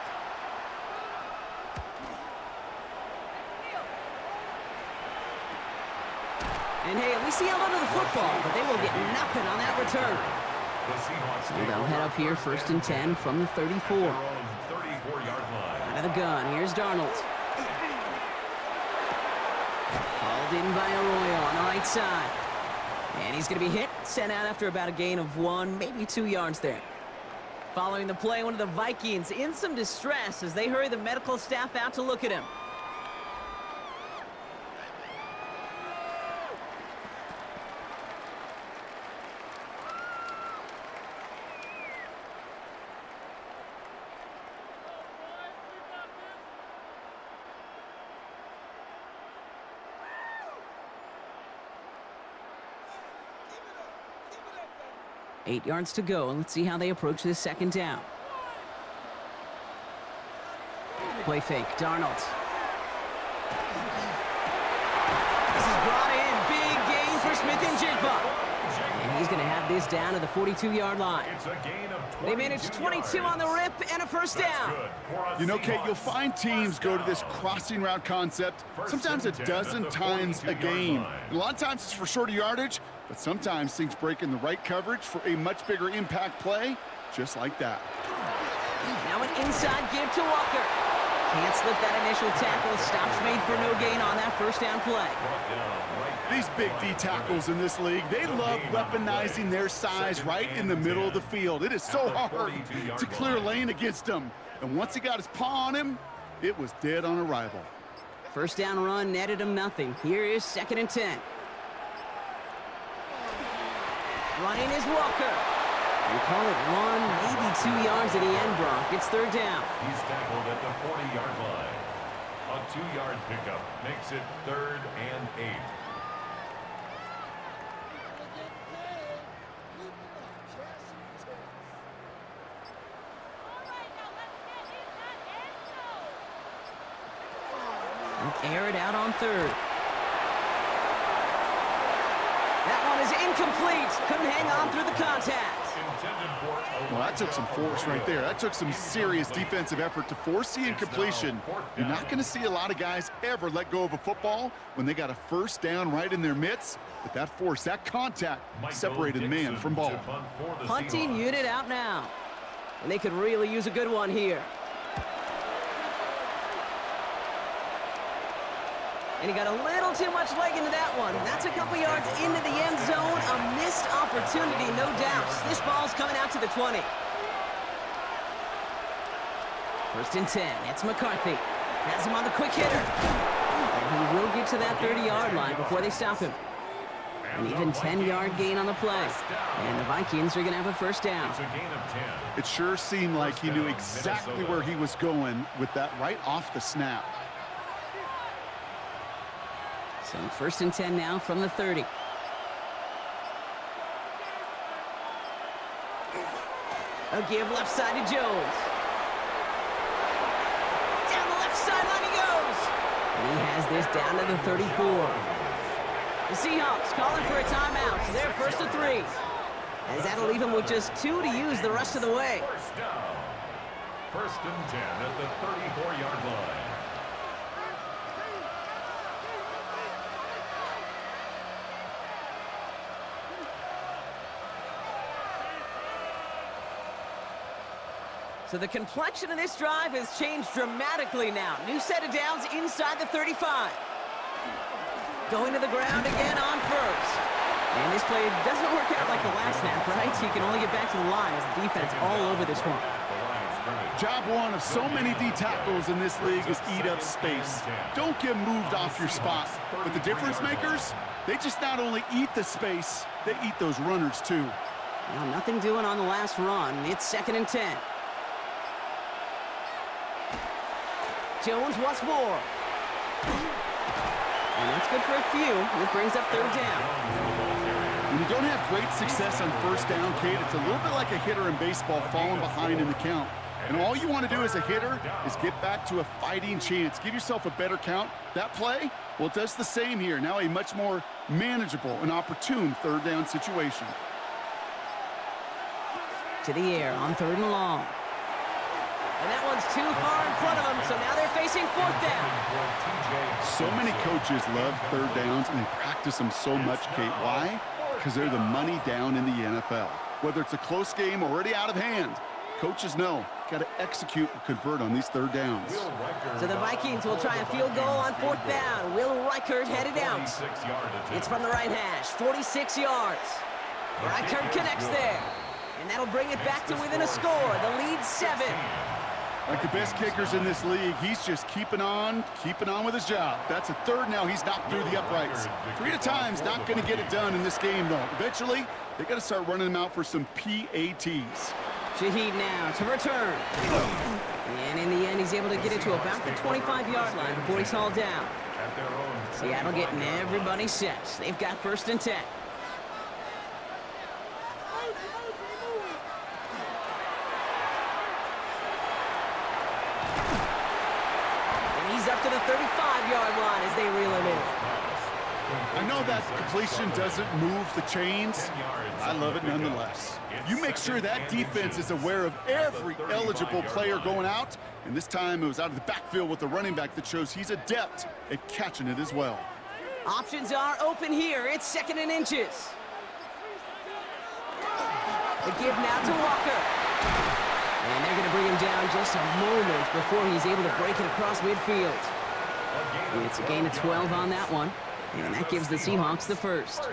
And hey, at least he held onto the football, but they will get nothing on that return. So they'll head up here 1st and 10 from the 34. Out of the gun, here's Darnold. Hauled in by Arroyo on the right side. And he's going to be hit, sent out after about a gain of 1, maybe 2 yards there. Following the play, one of the Vikings in some distress as they hurry the medical staff out to look at him. Eight yards to go, and let's see how they approach this 2nd down. Play fake, Darnold. This is brought in, big gain for Smith-Njigba. And he's going to have this down to the 42-yard line. They managed 22 on the rip and a 1st down. You know, Kate, you'll find teams go to this crossing route concept sometimes a dozen times a game. And a lot of times it's for shorter yardage, but sometimes things break in the right coverage for a much bigger impact play, just like that. Now an inside give to Walker. Can't slip that initial tackle. Stops made for no gain on that 1st down play. These big D tackles in this league, they love weaponizing their size right in the middle of the field. It is so hard to clear lane against them. And once he got his paw on him, it was dead on arrival. 1st down run netted him nothing. Here is 2nd and 10. Running is Walker. We call it 1, maybe 2 yards at the end, Brock. It's 3rd down. He's tackled at the 40-yard line. A 2-yard pickup makes it 3rd and 8. Air it out on 3rd. That one is incomplete. Couldn't hang on through the contact. Well, that took some force right there. That took some serious defensive effort to force the incompletion. You're not going to see a lot of guys ever let go of a football when they got a 1st down right in their midst. But that force, that contact, separated man from ball. Punting unit out now. And they could really use a good one here. And he got a little too much leg into that one. That's a couple yards into the end zone. A missed opportunity, no doubt. This ball's coming out to the 20. 1st and 10. It's McCarthy. Has him on the quick hitter. And he will get to that 30-yard line before they stop him. An even 10-yard gain on the play. And the Vikings are going to have a 1st down. It sure seemed like he knew exactly where he was going with that right off the snap. So 1st and 10 now from the 30. A give left side to Jones. Down the left sideline he goes. And he has this down to the 34. The Seahawks calling for a timeout, so they're first and 3. As that'll leave him with just 2 to use the rest of the way. First down. First and 10 at the 34-yard line. So the complexion of this drive has changed dramatically now. New set of downs inside the 35. Going to the ground again on first. And this play doesn't work out like the last snap, right? He can only get back to the line as the defense all over this one. Job one of so many D tackles in this league is eat up space. Don't get moved off your spot. But the difference makers, they just not only eat the space, they eat those runners too. Well, nothing doing on the last run. It's 2nd and 10. Jones wants more. And that's good for a few. It brings up 3rd down. When you don't have great success on first down, Kate, it's a little bit like a hitter in baseball falling behind in the count. And all you want to do as a hitter is get back to a fighting chance. Give yourself a better count. That play, well, it does the same here. Now a much more manageable and opportune 3rd down situation. To the air on 3rd and long. And that one's too far in front of them, so now they're facing 4th down. So many coaches love 3rd downs, and they practice them so much, Kate. Why? Because they're the money down in the NFL. Whether it's a close game already out of hand, coaches know, got to execute and convert on these 3rd downs. So the Vikings will try a field goal on 4th down. Will Reichert headed out. It's from the right hash, 46 yards. Reichert connects there. And that'll bring it back to within a score. The lead 7. Like the best kickers in this league, he's just keeping on with his job. That's a 3rd now. He's knocked through the uprights. 3 at a time's not going to get it done in this game, though. Eventually, they got to start running them out for some PATs. Shaheed now to return. And in the end, he's able to get it to about the 25-yard line before he's hauled down. Seattle getting everybody set. They've got 1st and 10. Up to the 35-yard line as they reel him in. I know that completion doesn't move the chains. I love it nonetheless. You make sure that defense is aware of every eligible player going out, and this time it was out of the backfield with the running back that shows he's adept at catching it as well. Options are open here. It's 2nd and inches. The give now to Walker. And they're going to bring him down just a moment before he's able to break it across midfield. It's a gain of 12 on that one, and that gives the Seahawks the 1st.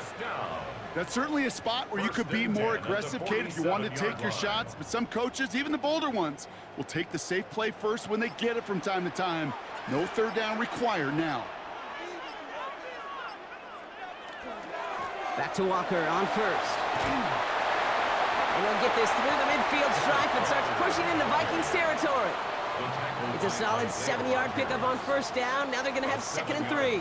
That's certainly a spot where you could be more aggressive, Kate, if you wanted to take your shots, but some coaches, even the bolder ones, will take the safe play first when they get it from time to time. No 3rd down required now. Back to Walker on 1st. And he'll get this through the midfield stripe and starts pushing into Vikings territory. It's a solid 7-yard pickup on 1st down. Now they're going to have 2nd and 3.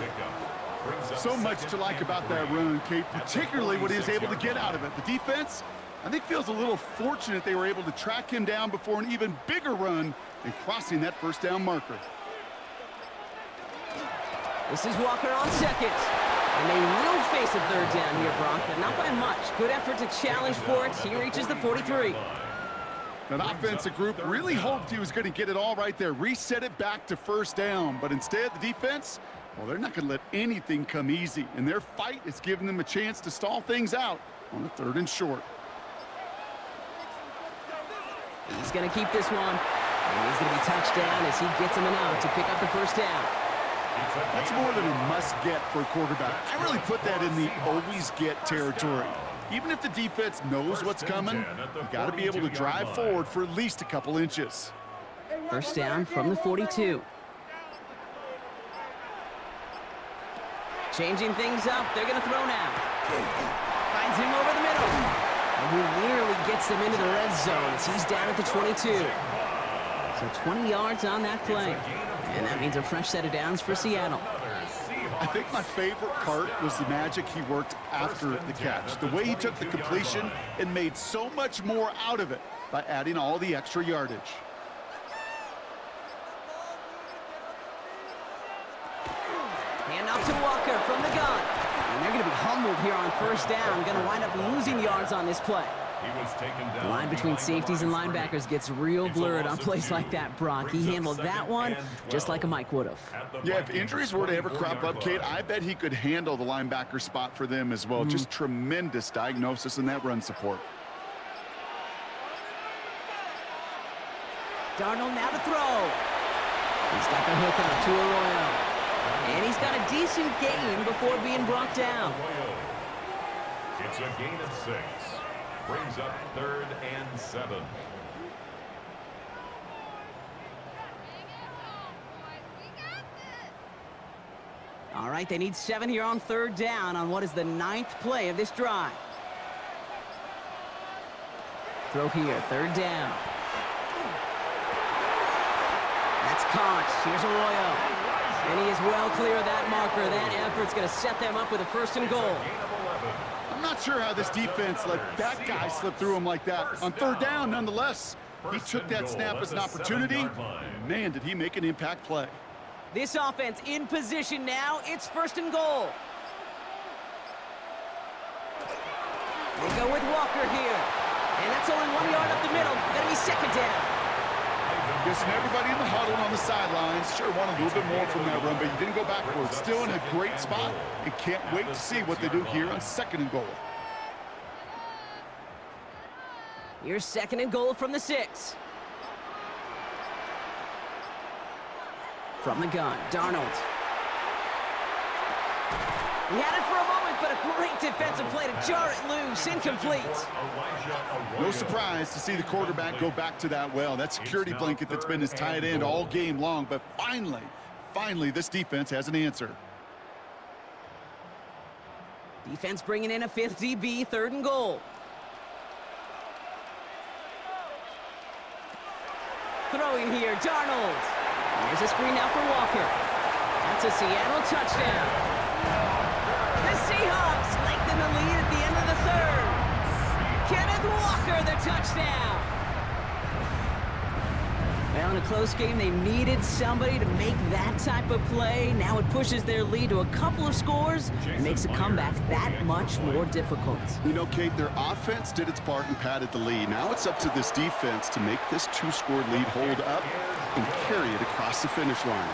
So much to like about that run, Kate, particularly what he was able to get out of it. The defense, I think, feels a little fortunate they were able to track him down before an even bigger run and crossing that 1st down marker. This is Walker on 2nd. And they will face a 3rd down here, Brock, but not by much. Good effort to challenge for it. He reaches the 43. That offensive group really hoped he was going to get it all right there, reset it back to 1st down. But instead, the defense, well, they're not going to let anything come easy. And their fight is giving them a chance to stall things out on the 3rd and short. He's going to keep this one. And he's going to be touched down as he gets him enough to pick up the 1st down. That's more than a must-get for a quarterback. I really put that in the always-get territory. Even if the defense knows what's coming, you got to be able to drive forward for at least a couple inches. 1st down from the 42. Changing things up. They're going to throw now. Finds him over the middle. And he nearly gets them into the red zone as he's down at the 22. So 20 yards on that play. And that means a fresh set of downs for Seattle. I think my favorite part was the magic he worked after the catch. The way he took the completion and made so much more out of it by adding all the extra yardage. Hand off to Walker from the gun. And they're going to fumbled here on first down. Going to wind up losing yards on this play. He was taken down. The line between safeties and linebackers gets real blurred on plays like that, Brock. He handled that one just like a Mike would have. Yeah, if injuries were to ever crop up, Kate, I bet he could handle the linebacker spot for them as well. Just tremendous diagnosis in that run support. Darnold now to throw. He's got the hook up to Arroyo. And he's got a decent gain before being brought down. It's a gain of 6. Brings up 3rd and 7. All right, they need 7 here on 3rd down on what is the 9th play of this drive. Throw here, 3rd down. That's caught. Here's Arroyo. And he is well clear of that marker. That effort's going to set them up with a 1st and goal. I'm not sure how this defense let that guy slip through him like that. On 3rd down, nonetheless, he took that snap as an opportunity. Man, did he make an impact play. This offense in position now. It's 1st and goal. They go with Walker here. And that's only 1 yard up the middle. Going to be 2nd down. Guessing everybody in the huddle on the sidelines sure wanted a little bit more from that run, but you didn't go backwards. Still in a great spot, and can't wait to see what they do here on 2nd and goal. Here's 2nd and goal from the 6. From the gun, Darnold. He had it for a moment, but a great defensive play to jar it loose. Incomplete. No surprise to see the quarterback go back to that well. That security blanket that's been his tight end all game long, but finally, this defense has an answer. Defense bringing in a 5th DB, 3rd and goal. Throwing here, Darnold. Here's a screen now for Walker. That's a Seattle touchdown. The Seahawks lengthen the lead at the end of the 3rd. Kenneth Walker, the touchdown. Well, in a close game, they needed somebody to make that type of play. Now it pushes their lead to a couple of scores and makes a comeback that much more difficult. You know, Kate, their offense did its part and padded the lead. Now it's up to this defense to make this 2-score lead hold up and carry it across the finish line.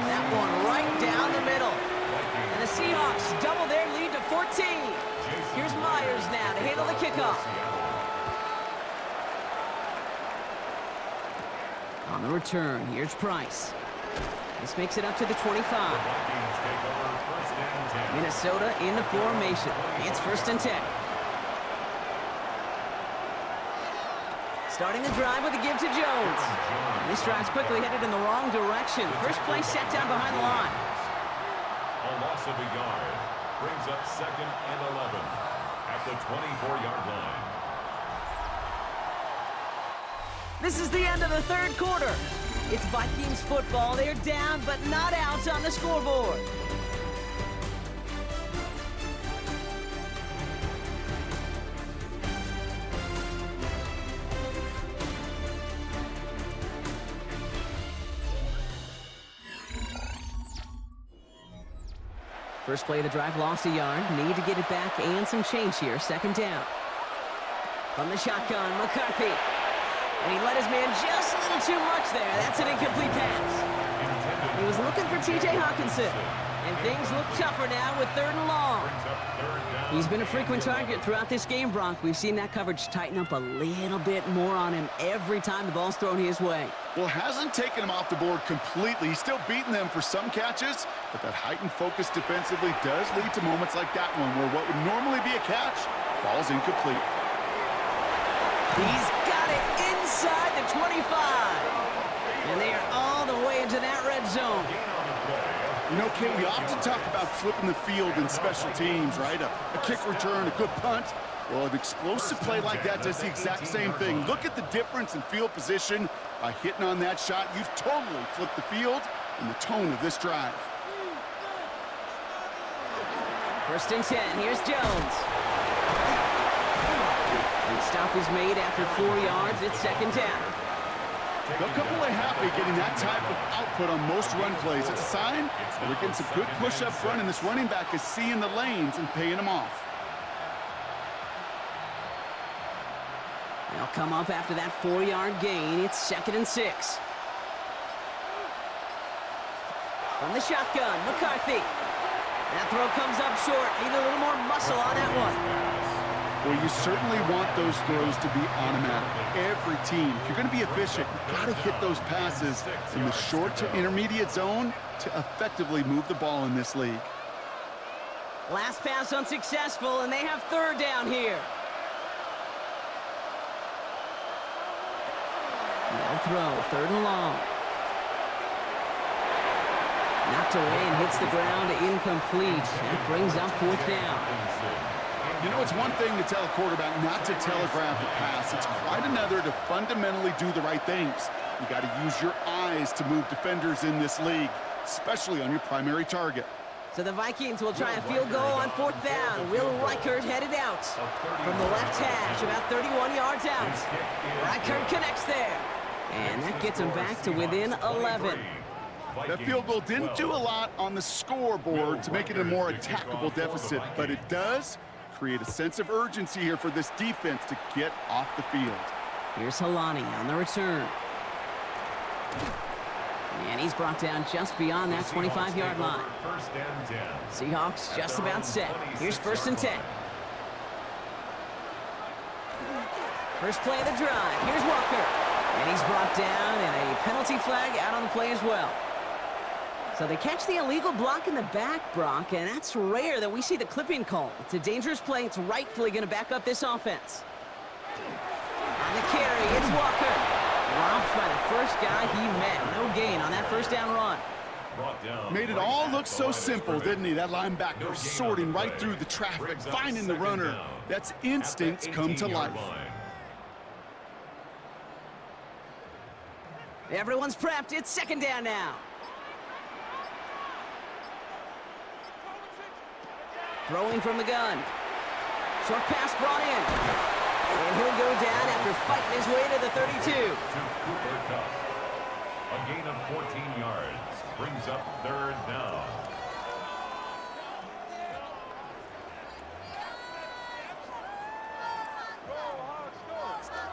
That one right down the middle. And the Seahawks double their lead to 14. Here's Myers now to handle the kickoff. On the return, here's Price. This makes it up to the 25. Minnesota in the formation. It's 1st and 10. Starting the drive with a give to Jones. And this drive's quickly headed in the wrong direction. First play set down behind the line. A loss of a yard brings up 2nd and 11 at the 24-yard line. This is the end of the 3rd quarter. It's Vikings football. They're down, but not out on the scoreboard. First play of the drive, lost a yard. Need to get it back and some change here. 2nd down. From the shotgun, McCarthy. And he let his man just a little too much there. That's an incomplete pass. He was looking for T.J. Hawkinson. And things look tougher now with 3rd and long. He's been a frequent target throughout this game, Brock. We've seen that coverage tighten up a little bit more on him every time the ball's thrown his way. Well, hasn't taken him off the board completely. He's still beating them for some catches, but that heightened focus defensively does lead to moments like that one where what would normally be a catch falls incomplete. He's got it inside the 25. And they are all the way into that red zone. You know, Kate, we often talk about flipping the field in special teams, right? A kick return, a good punt. Well, an explosive play like that does the exact same thing. Look at the difference in field position. By hitting on that shot, you've totally flipped the field and the tone of this drive. 1st and 10. Here's Jones. And the stop is made after 4 yards. It's 2nd down. They'll come away happy getting that type of output on most run plays. It's a sign that they're getting some good push up front, and this running back is seeing the lanes and paying them off. They'll come up after that 4-yard gain. It's 2nd and 6. From the shotgun, McCarthy. That throw comes up short. Need a little more muscle on that one. Well, you certainly want those throws to be automatic. Every team, if you're going to be efficient, you've got to hit those passes in the short to intermediate zone to effectively move the ball in this league. Last pass unsuccessful, and they have 3rd down here. They'll throw 3rd and long. Knocked away and hits the ground, incomplete. That brings up 4th down. You know, it's one thing to tell a quarterback not to telegraph a pass. It's quite another to fundamentally do the right things. You got to use your eyes to move defenders in this league, especially on your primary target. So the Vikings will try a field goal on 4th down. Will Reichert headed out from the left hash, about 31 yards out. Reichert connects there, and that gets him back to within 11. That field goal didn't do a lot on the scoreboard to make it a more attackable deficit, but it does create a sense of urgency here for this defense to get off the field. Here's Halani on the return. And he's brought down just beyond that 25-yard line. Seahawks just about set. Here's 1st and 10. First play of the drive. Here's Walker. And he's brought down, and a penalty flag out on the play as well. So they catch the illegal block in the back, Brock, and that's rare that we see the clipping call. It's a dangerous play. It's rightfully going to back up this offense. On the carry, it's Walker. Dropped by the first guy he met. No gain on that 1st down run. Made it all look so simple, didn't he? That linebacker sorting right through the traffic, finding the runner. That's instincts come to life. Everyone's prepped. It's 2nd down now. Throwing from the gun. Short pass brought in. And he'll go down after fighting his way to the 32. To Cooper Kupp. A gain of 14 yards brings up 3rd down.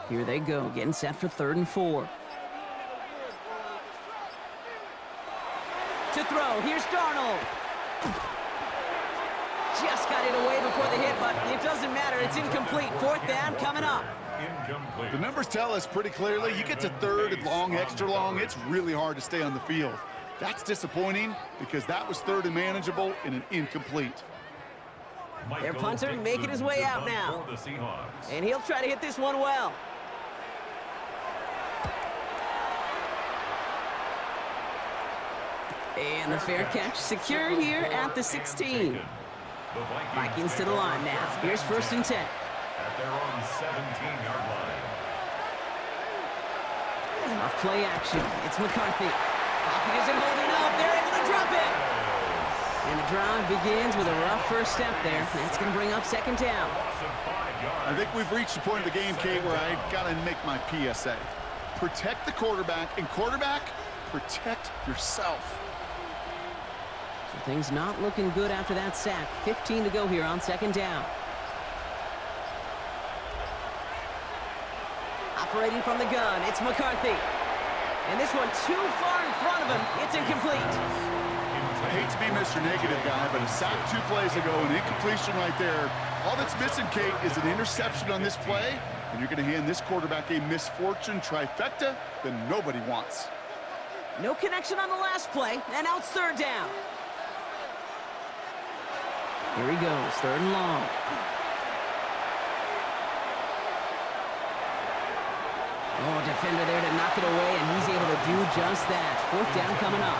Here they go, getting set for 3rd and 4. To throw, here's Darnold. Just got it away before the hit, but it doesn't matter. It's incomplete. 4th down coming up. Incomplete. The numbers tell us pretty clearly, you get to 3rd and long, extra long, it's really hard to stay on the field. That's disappointing because that was 3rd and manageable and an incomplete. Their punter making his way out now. And he'll try to hit this one well. And the fair catch secured here at the 16. Vikings to the line now. Here's 1st and 10. At their own 17-yard line. Off play action. It's McCarthy. Pocket isn't holding up. They're able to drop it. And the drive begins with a rough first step there. That's going to bring up 2nd down. I think we've reached the point of the game, Kate, where I got to make my PSA. Protect the quarterback, and quarterback, protect yourself. So things not looking good after that sack. 15 to go here on 2nd down. Operating from the gun, it's McCarthy. And this one too far in front of him. It's incomplete. I hate to be Mr. Negative guy, but a sack 2 plays ago, an incompletion right there. All that's missing, Kate, is an interception on this play, and you're going to hand this quarterback a misfortune trifecta that nobody wants. No connection on the last play, and now it's 3rd down. Here he goes, 3rd and long. Oh, defender there to knock it away, and he's able to do just that. 4th down coming up.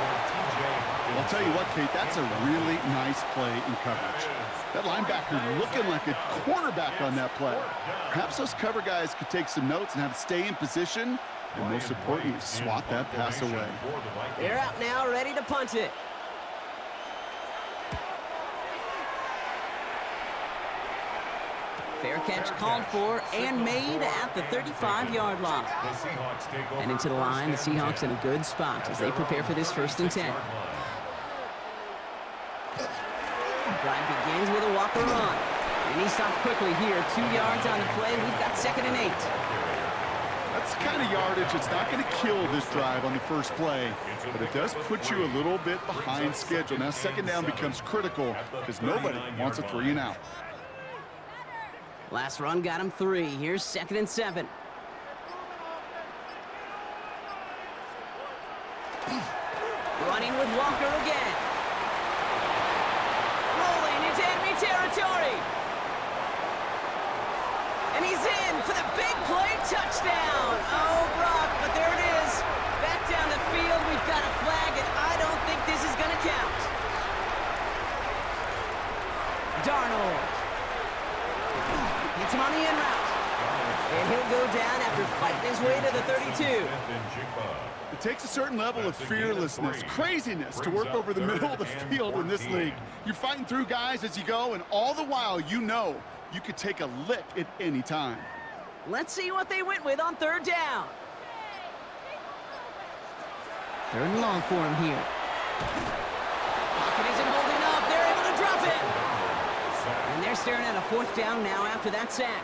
I'll tell you what, Kate, that's a really nice play in coverage. That linebacker looking like a cornerback on that play. Perhaps those cover guys could take some notes and have to stay in position, and most importantly, swat that pass away. They're out now, ready to punt it. Fair catch called for and made at the 35-yard line. And into the line, the Seahawks in a good spot as they prepare for this 1st and 10. Drive begins with a Walker run. And he stopped quickly here. 2 yards on the play. We've got 2nd and 8. That's the kind of yardage that's not going to kill this drive on the first play, but it does put you a little bit behind schedule. Now 2nd down becomes critical because nobody wants a 3 and out. Last run got him 3. Here's 2nd and 7. Running with Walker again. Rolling into enemy territory. And he's in for the big play touchdown. Oh, Brock, but there it is. Back down the field, we've got a flag, and I don't think this is going to count. Darnold. Hits him on the in route. And he'll go down after fighting his way to the 32. It takes a certain level of fearlessness, craziness to work over the middle of the field in this league. You're fighting through guys as you go, and all the while you know you could take a lick at any time. Let's see what they went with on 3rd down. 3rd and long for him here. Pocket isn't holding up. They're able to drop it. And they're staring at a 4th down now after that sack.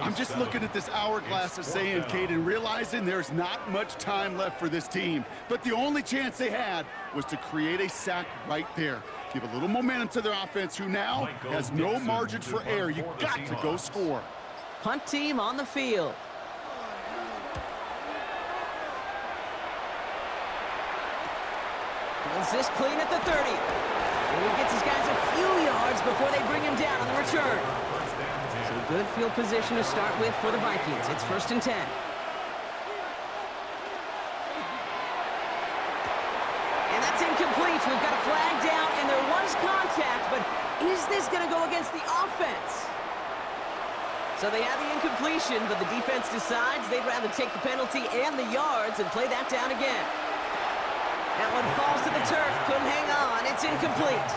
I'm just looking at this hourglass of saying, Caden, realizing there's not much time left for this team. But the only chance they had was to create a sack right there. Give a little momentum to their offense, who now has no margin for error. You got to go score. Punt team on the field. Fills this clean at the 30. And he gets his guys a few yards before they bring him down on the return. So good field position to start with for the Vikings. It's 1st and 10. And that's incomplete. We've got a flag down, and there was contact, but is this going to go against the offense? So they have the incompletion, but the defense decides they'd rather take the penalty and the yards and play that down again. That one falls to the turf. Couldn't hang on. It's incomplete.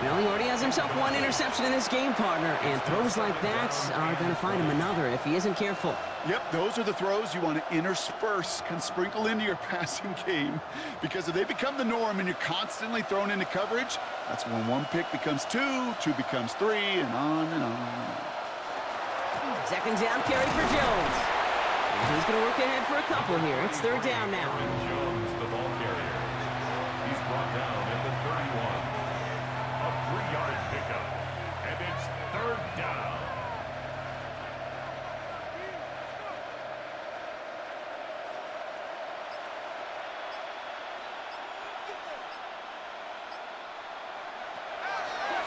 Well, he already has himself 1 interception in this game, partner, and throws like that are going to find him another if he isn't careful. Yep, those are the throws you want to intersperse, can sprinkle into your passing game, because if they become the norm and you're constantly thrown into coverage, that's when 1 pick becomes 2, 2 becomes 3, and on and on and on. 2nd down carry for Jones. And he's going to work ahead for a couple here. It's 3rd down now. Jones, the ball carrier. He's brought down at the 31. A 3-yard pickup. And it's 3rd down.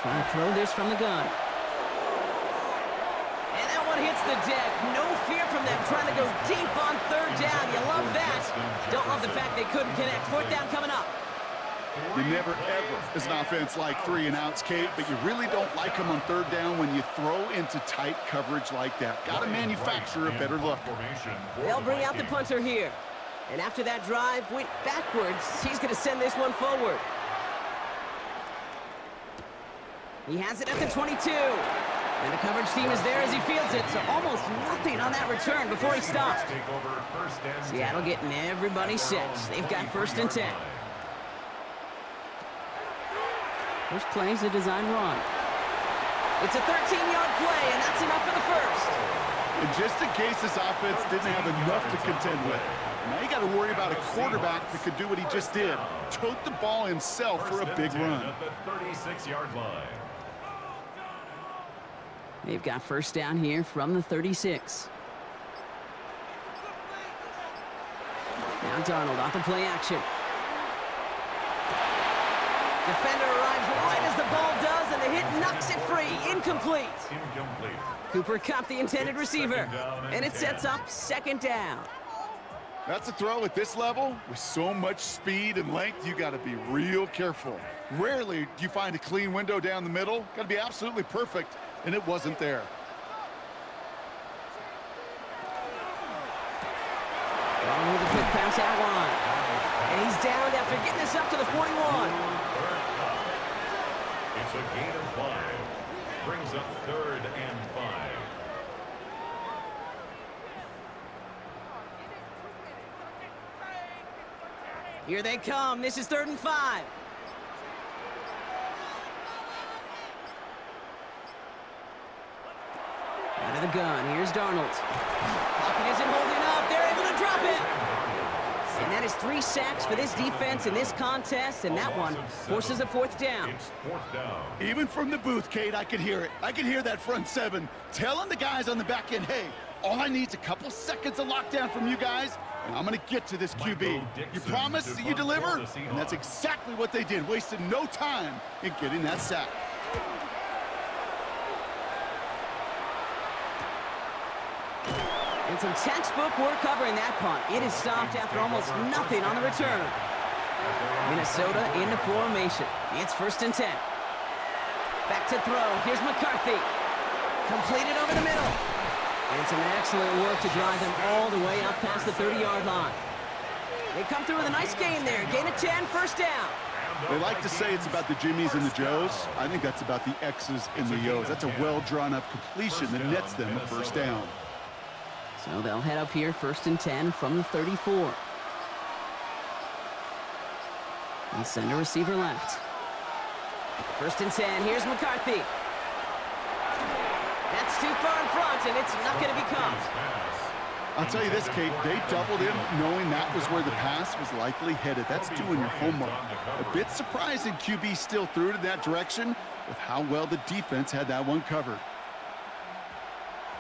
Trying to throw this from the gun. And that one hits the deck. No fear from them trying to go deep on 3rd down. You love that. Don't love the fact they couldn't connect. 4th down coming up. You never, ever, as an offense, like 3 and outs, Kate, but you really don't like them on 3rd down when you throw into tight coverage like that. Got to manufacture a better look. They'll bring out the punter here. And after that drive went backwards, he's going to send this one forward. He has it at the 22. And the coverage team is there as he fields it, so almost nothing on that return before he stops. Seattle getting everybody set. They've got 1st and 10. First play is a design run. It's a 13-yard play, and that's enough for the first. And just in case this offense didn't have enough to contend with, now you got to worry about a quarterback that could do what he just did. Tote the ball himself for a big run. At the 36-yard line. They've got 1st down here from the 36. Now Darnold off the play action. Defender arrives right as the ball does, and the hit knocks it free. Incomplete. Cooper Kupp, the intended receiver. And it sets up 2nd down. That's a throw at this level. With so much speed and length, you got to be real careful. Rarely do you find a clean window down the middle. Got to be absolutely perfect, and it wasn't there. Ball with a quick pass out wide. And he's downed after getting this up to the 41. It's a gain of 5. Brings up 3rd and 5. Here they come. This is 3rd and 5. Out of the gun. Here's Darnold. Pocket isn't holding up. They're able to drop it. And that is 3 sacks for this defense in this contest, and that one forces a 4th down. It's 4th down. Even from the booth, Kate, I could hear it. I could hear that front 7 telling the guys on the back end, hey, all I need is a couple seconds of lockdown from you guys, and I'm going to get to this QB. You promise that you deliver? And that's exactly what they did. Wasted no time in getting that sack. And some textbook work covering that punt. It is stopped after almost nothing on the return. Minnesota into formation. It's 1st and 10. Back to throw. Here's McCarthy. Completed over the middle. And some excellent work to drive them all the way up past the 30-yard line. They come through with a nice gain there. Gain of 10, 1st down. They like to say it's about the Jimmies and the Joes. I think that's about the X's and the Yo's. That's a well-drawn-up completion that nets them a 1st down. So they'll head up here, 1st and 10 from the 34. And send a receiver left. 1st and 10, here's McCarthy. That's too far in front, and it's not going to be caught. I'll tell you this, Kate, they doubled him knowing that was where the pass was likely headed. That's doing your homework. A bit surprising QB still threw it in that direction with how well the defense had that one covered.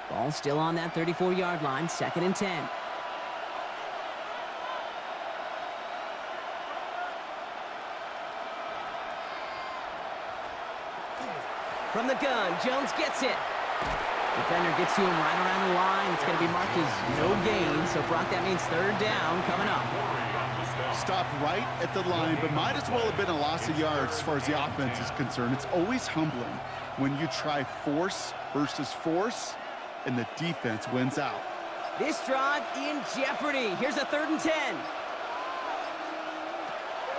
Ball still on that 34-yard line, 2nd and 10. From the gun, Jones gets it. Defender gets to him right around the line. It's going to be marked as no gain, so Brock, that means 3rd down coming up. Stopped right at the line, but might as well have been a loss of yards as far as the offense is concerned. It's always humbling when you try force versus force, and the defense wins out. This drive in jeopardy. Here's a 3rd and 10.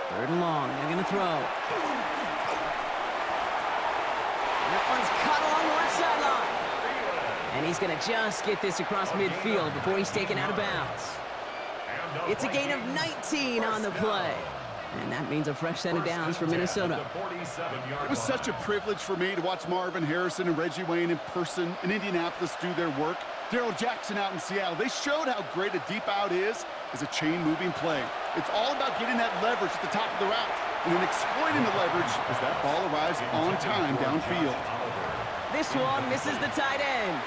3rd and long. They're going to throw. That one's cut along the left sideline. And he's going to just get this across midfield before he's taken out of bounds. It's a gain of 19 on the play. And that means a fresh set of downs for Minnesota. It was such a privilege for me to watch Marvin Harrison and Reggie Wayne in person in Indianapolis do their work. Darrell Jackson out in Seattle. They showed how great a deep out is as a chain-moving play. It's all about getting that leverage at the top of the route and then exploiting the leverage as that ball arrives on time downfield. This one misses the tight end.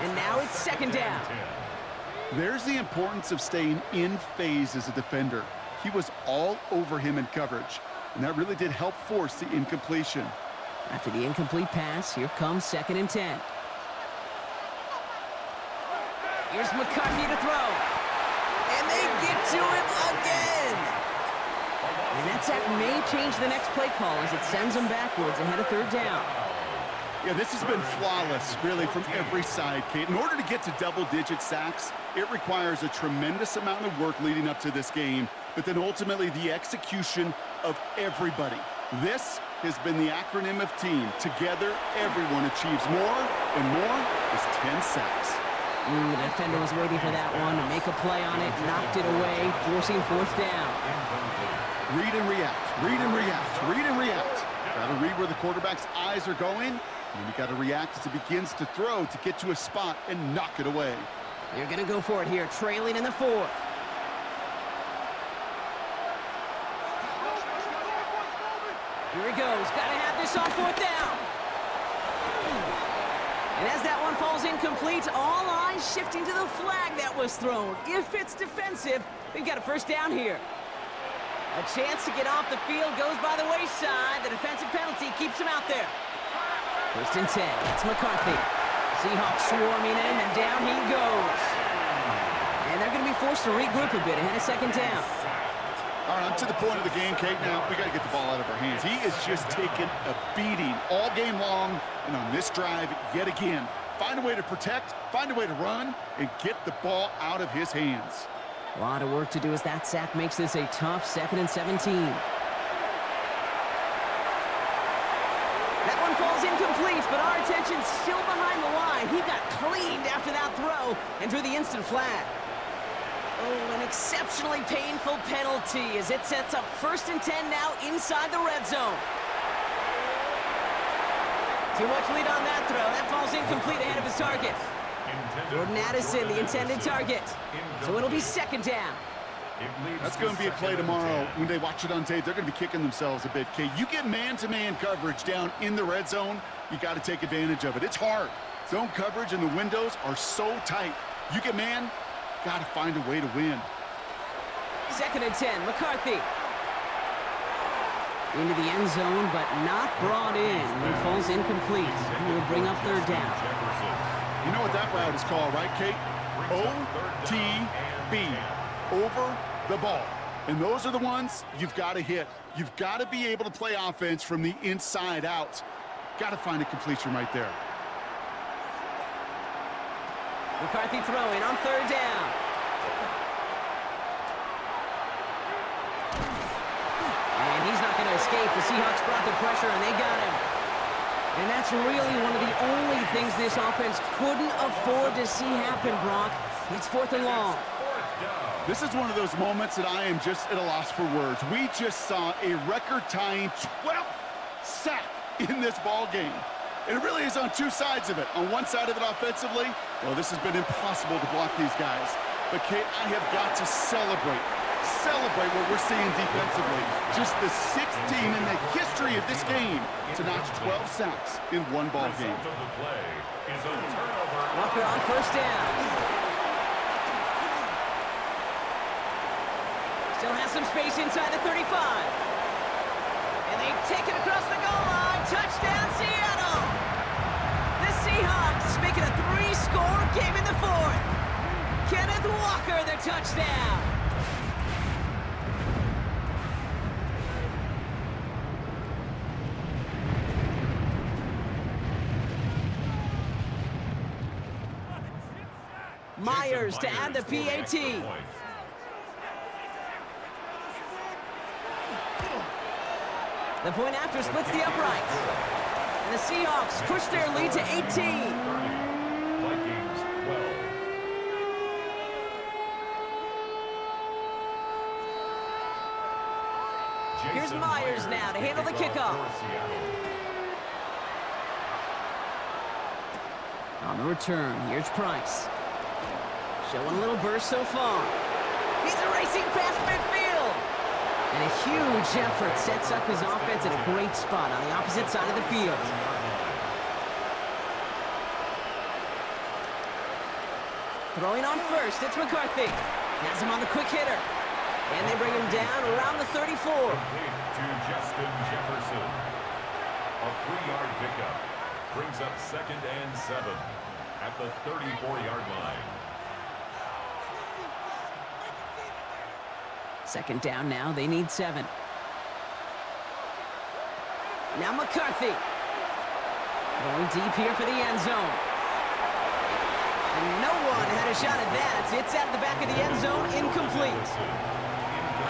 And now it's 2nd down. There's the importance of staying in phase as a defender. He was all over him in coverage, and that really did help force the incompletion. After the incomplete pass, here comes 2nd and 10. Here's McCarthy to throw. And they get to him again. And that sack may change the next play call as it sends them backwards ahead of 3rd down. Yeah, this has been flawless, really, from every side, Kate. In order to get to double-digit sacks, it requires a tremendous amount of work leading up to this game, but then ultimately the execution of everybody. This has been the acronym of team. Together, everyone achieves more, and more is 10 sacks. The defender was waiting for that one to make a play on it, knocked it away, forcing 4th down. Read and react, read and react, read and react. Got to read where the quarterback's eyes are going, and you got to react as it begins to throw to get to a spot and knock it away. They're going to go for it here, trailing in the 4th. Here he goes. Got to have this on 4th down. And as that one falls incomplete, all eyes shifting to the flag that was thrown. If it's defensive, they've got a 1st down here. A chance to get off the field goes by the wayside. The defensive penalty keeps him out there. 1st and 10. That's McCarthy. Seahawks swarming him, and down he goes. And they're going to be forced to regroup a bit ahead of 2nd down. All right, I'm to the point of the game, Kate. Now, we got to get the ball out of our hands. He is just taking a beating all game long, and on this drive, yet again. Find a way to protect, find a way to run, and get the ball out of his hands. A lot of work to do as that sack makes this a tough 2nd and 17. That one falls incomplete, but our attention's still behind the line. He got cleaned after that throw and drew the instant flag. Oh, an exceptionally painful penalty as it sets up 1st and 10 now inside the red zone. Too much lead on that throw. That falls incomplete ahead of his target. Jordan Addison, the intended target. So it'll be 2nd down. That's going to be a play tomorrow. When they watch it on tape, they're going to be kicking themselves a bit, Kate. You get man-to-man coverage down in the red zone, you got to take advantage of it. It's hard. Zone coverage and the windows are so tight. You get man, got to find a way to win. 2nd and 10, McCarthy. Into the end zone, but not brought in. It falls incomplete. We'll bring up 3rd down. You know what that route is called, right, Kate? OTB. Over the ball. And those are the ones you've got to hit. You've got to be able to play offense from the inside out. Got to find a completion right there. McCarthy throwing on 3rd down. And he's not going to escape. The Seahawks brought the pressure, and they got him. And that's really one of the only things this offense couldn't afford to see happen, Brock. It's 4th and long. This is one of those moments that I am just at a loss for words. We just saw a record-tying 12th sack in this ball game. And it really is on 2 sides of it. On one side of it offensively, well, this has been impossible to block these guys. But, Kate, I have got to celebrate what we're seeing defensively. Just the 6th team in the history of this game to notch 12 sacks in one ball game. Walker on 1st down. Still has some space inside the 35. And they take it across the goal line. Touchdown, Seattle! The Seahawks make it a 3-score game in the 4th. Kenneth Walker, the touchdown. Myers to add the PAT. The point after splits the uprights. And the Seahawks push their lead to 18. Vikings 12. Here's Myers now to handle the kickoff. On the return, here's Price. Showing a little burst so far. He's racing past midfield. And a huge effort sets up his offense in a great spot on the opposite side of the field. Throwing on 1st, it's McCarthy. Has him on the quick hitter. And they bring him down around the 34. To Justin Jefferson. A 3-yard pickup. Brings up 2nd and 7 at the 34-yard line. 2nd down now, they need 7. Now McCarthy. Going deep here for the end zone. And no one had a shot at that. It's at the back of the end zone, incomplete.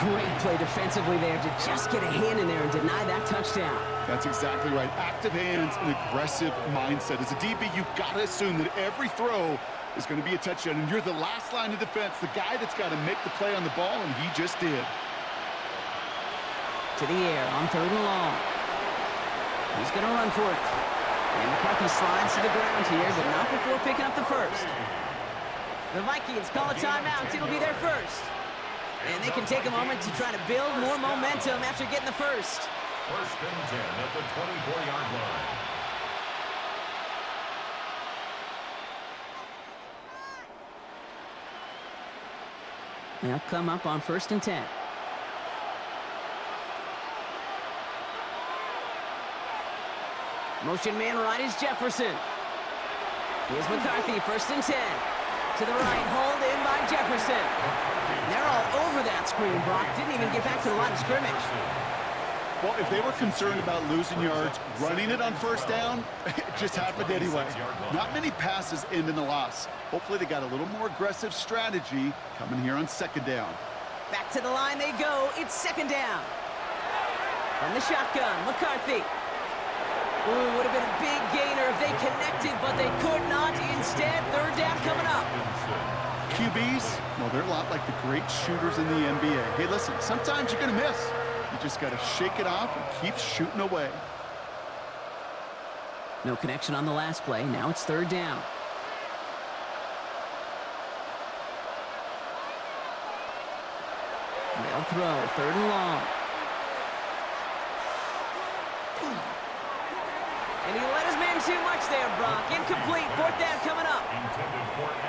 Great play defensively there to just get a hand in there and deny that touchdown. That's exactly right. Active hands and aggressive mindset. As a DB, you've got to assume that every throw is going to be a touchdown, and you're the last line of defense, the guy that's got to make the play on the ball, and he just did. To the air on 3rd and long. He's going to run for it. And McCarthy slides to the ground here, but not before picking up the 1st. The Vikings call a timeout. It'll be their 1st. And they can take a moment to try to build more momentum after getting the 1st. 1st and 10 at the 24-yard line. They'll come up on 1st and 10. Motion man right is Jefferson. Here's McCarthy, 1st and 10. To the right, hauled in by Jefferson. And they're all over that screen, Brock. Didn't even get back to the line of scrimmage. Well, if they were concerned about losing yards, running it on 1st down, it just happened anyway. Not many passes end in a loss. Hopefully they got a little more aggressive strategy coming here on 2nd down. Back to the line they go. It's 2nd down. From the shotgun, McCarthy. Ooh, would have been a big gainer if they connected, but they could not. Instead, third down coming up. QBs, well, they're a lot like the great shooters in the NBA. Hey, listen, sometimes you're going to miss. You just got to shake it off and keep shooting away. No connection on the last play. Now it's third down. They'll throw, third and long. And he let his man too much there, Brock. Incomplete, fourth down coming up.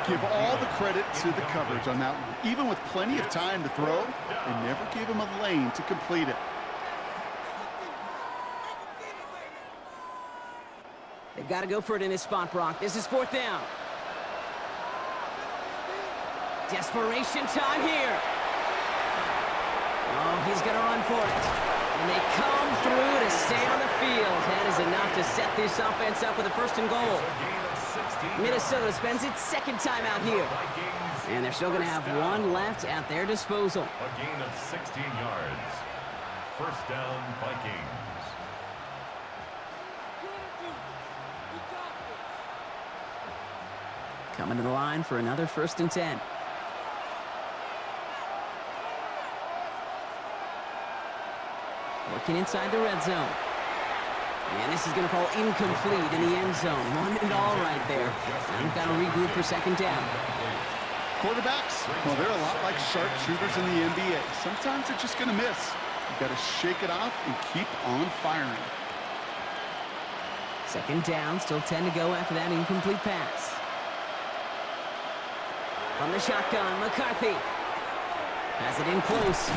Give all the credit to the coverage on that one. Even with plenty of time to throw, they never gave him a lane to complete it. They've got to go for it in his spot, Brock. This is fourth down. Desperation time here. Oh, he's going to run for it. And they come through to stay on the field. That is enough to set this offense up with a first and goal. Minnesota spends its second timeout here. And they're still going to have one left at their disposal. A gain of 16 yards. First down, Vikings. Coming to the line for another first and 10. Working inside the red zone. And this is going to fall incomplete in the end zone. Wanted it all right there. Now they've got to regroup for second down. Quarterbacks, well, they're a lot like sharpshooters in the NBA. Sometimes they're just going to miss. You've got to shake it off and keep on firing. Second down, still 10 to go after that incomplete pass. From the shotgun, McCarthy has it in close.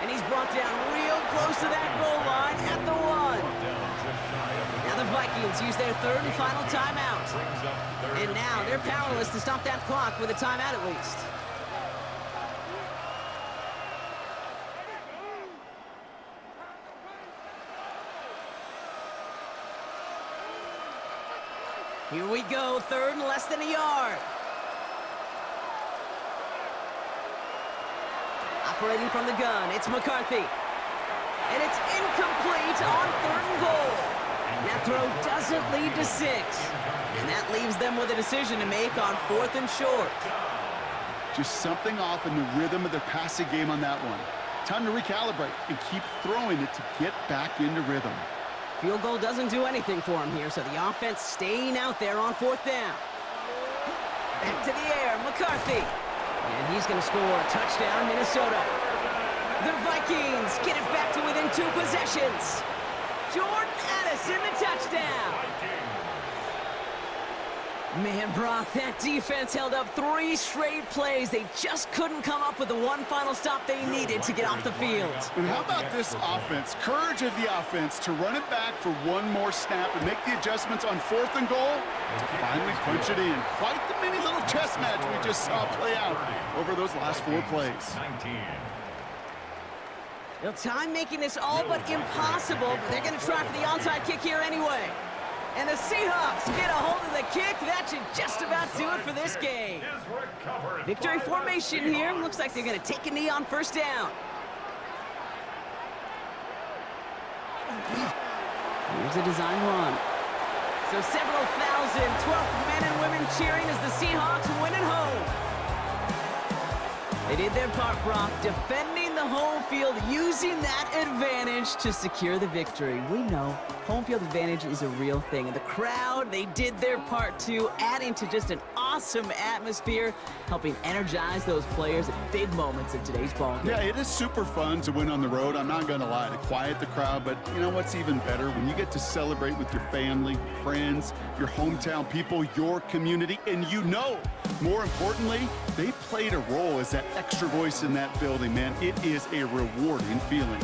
And he's brought down real close to that goal line at the one. Now the Vikings use their third and final timeout. And now they're powerless to stop that clock with a timeout at least. Here we go, third and less than a yard. Operating from the gun, it's McCarthy. And it's incomplete on third and goal. That throw doesn't lead to 6. And that leaves them with a decision to make on fourth and short. Just something off in the rhythm of their passing game on that one. Time to recalibrate and keep throwing it to get back into rhythm. Field goal doesn't do anything for him here, so the offense staying out there on fourth down. Back to the air, McCarthy. And he's going to score a touchdown, Minnesota. The Vikings get it back to within 2 possessions. Jordan Addison, the touchdown. Man, Brock, that defense held up 3 straight plays. They just couldn't come up with the one final stop they needed to get off the field. And how about this offense? Courage of the offense to run it back for one more snap and make the adjustments on fourth and goal to finally punch it in. Quite the mini little chess match we just saw play out over those last 4 plays. Well, time making this all but impossible, but they're going to try for the onside kick here anyway. And the Seahawks get a hold of the kick. That should just about do it for this game. Victory formation here. Looks like they're going to take a knee on first down. Here's a design run. So several thousand 12th men and women cheering as the Seahawks win at home. They did their part, Brock, defending the home field, using that advantage to secure the victory. We know home field advantage is a real thing. And the crowd, they did their part too, adding to just an awesome atmosphere, helping energize those players at big moments of today's ballgame. Yeah, it is super fun to win on the road. I'm not going to lie, to quiet the crowd. But you know what's even better? When you get to celebrate with your family, friends, your hometown people, your community, and you know, more importantly, they played a role as that extra voice in that building, man. It is a rewarding feeling.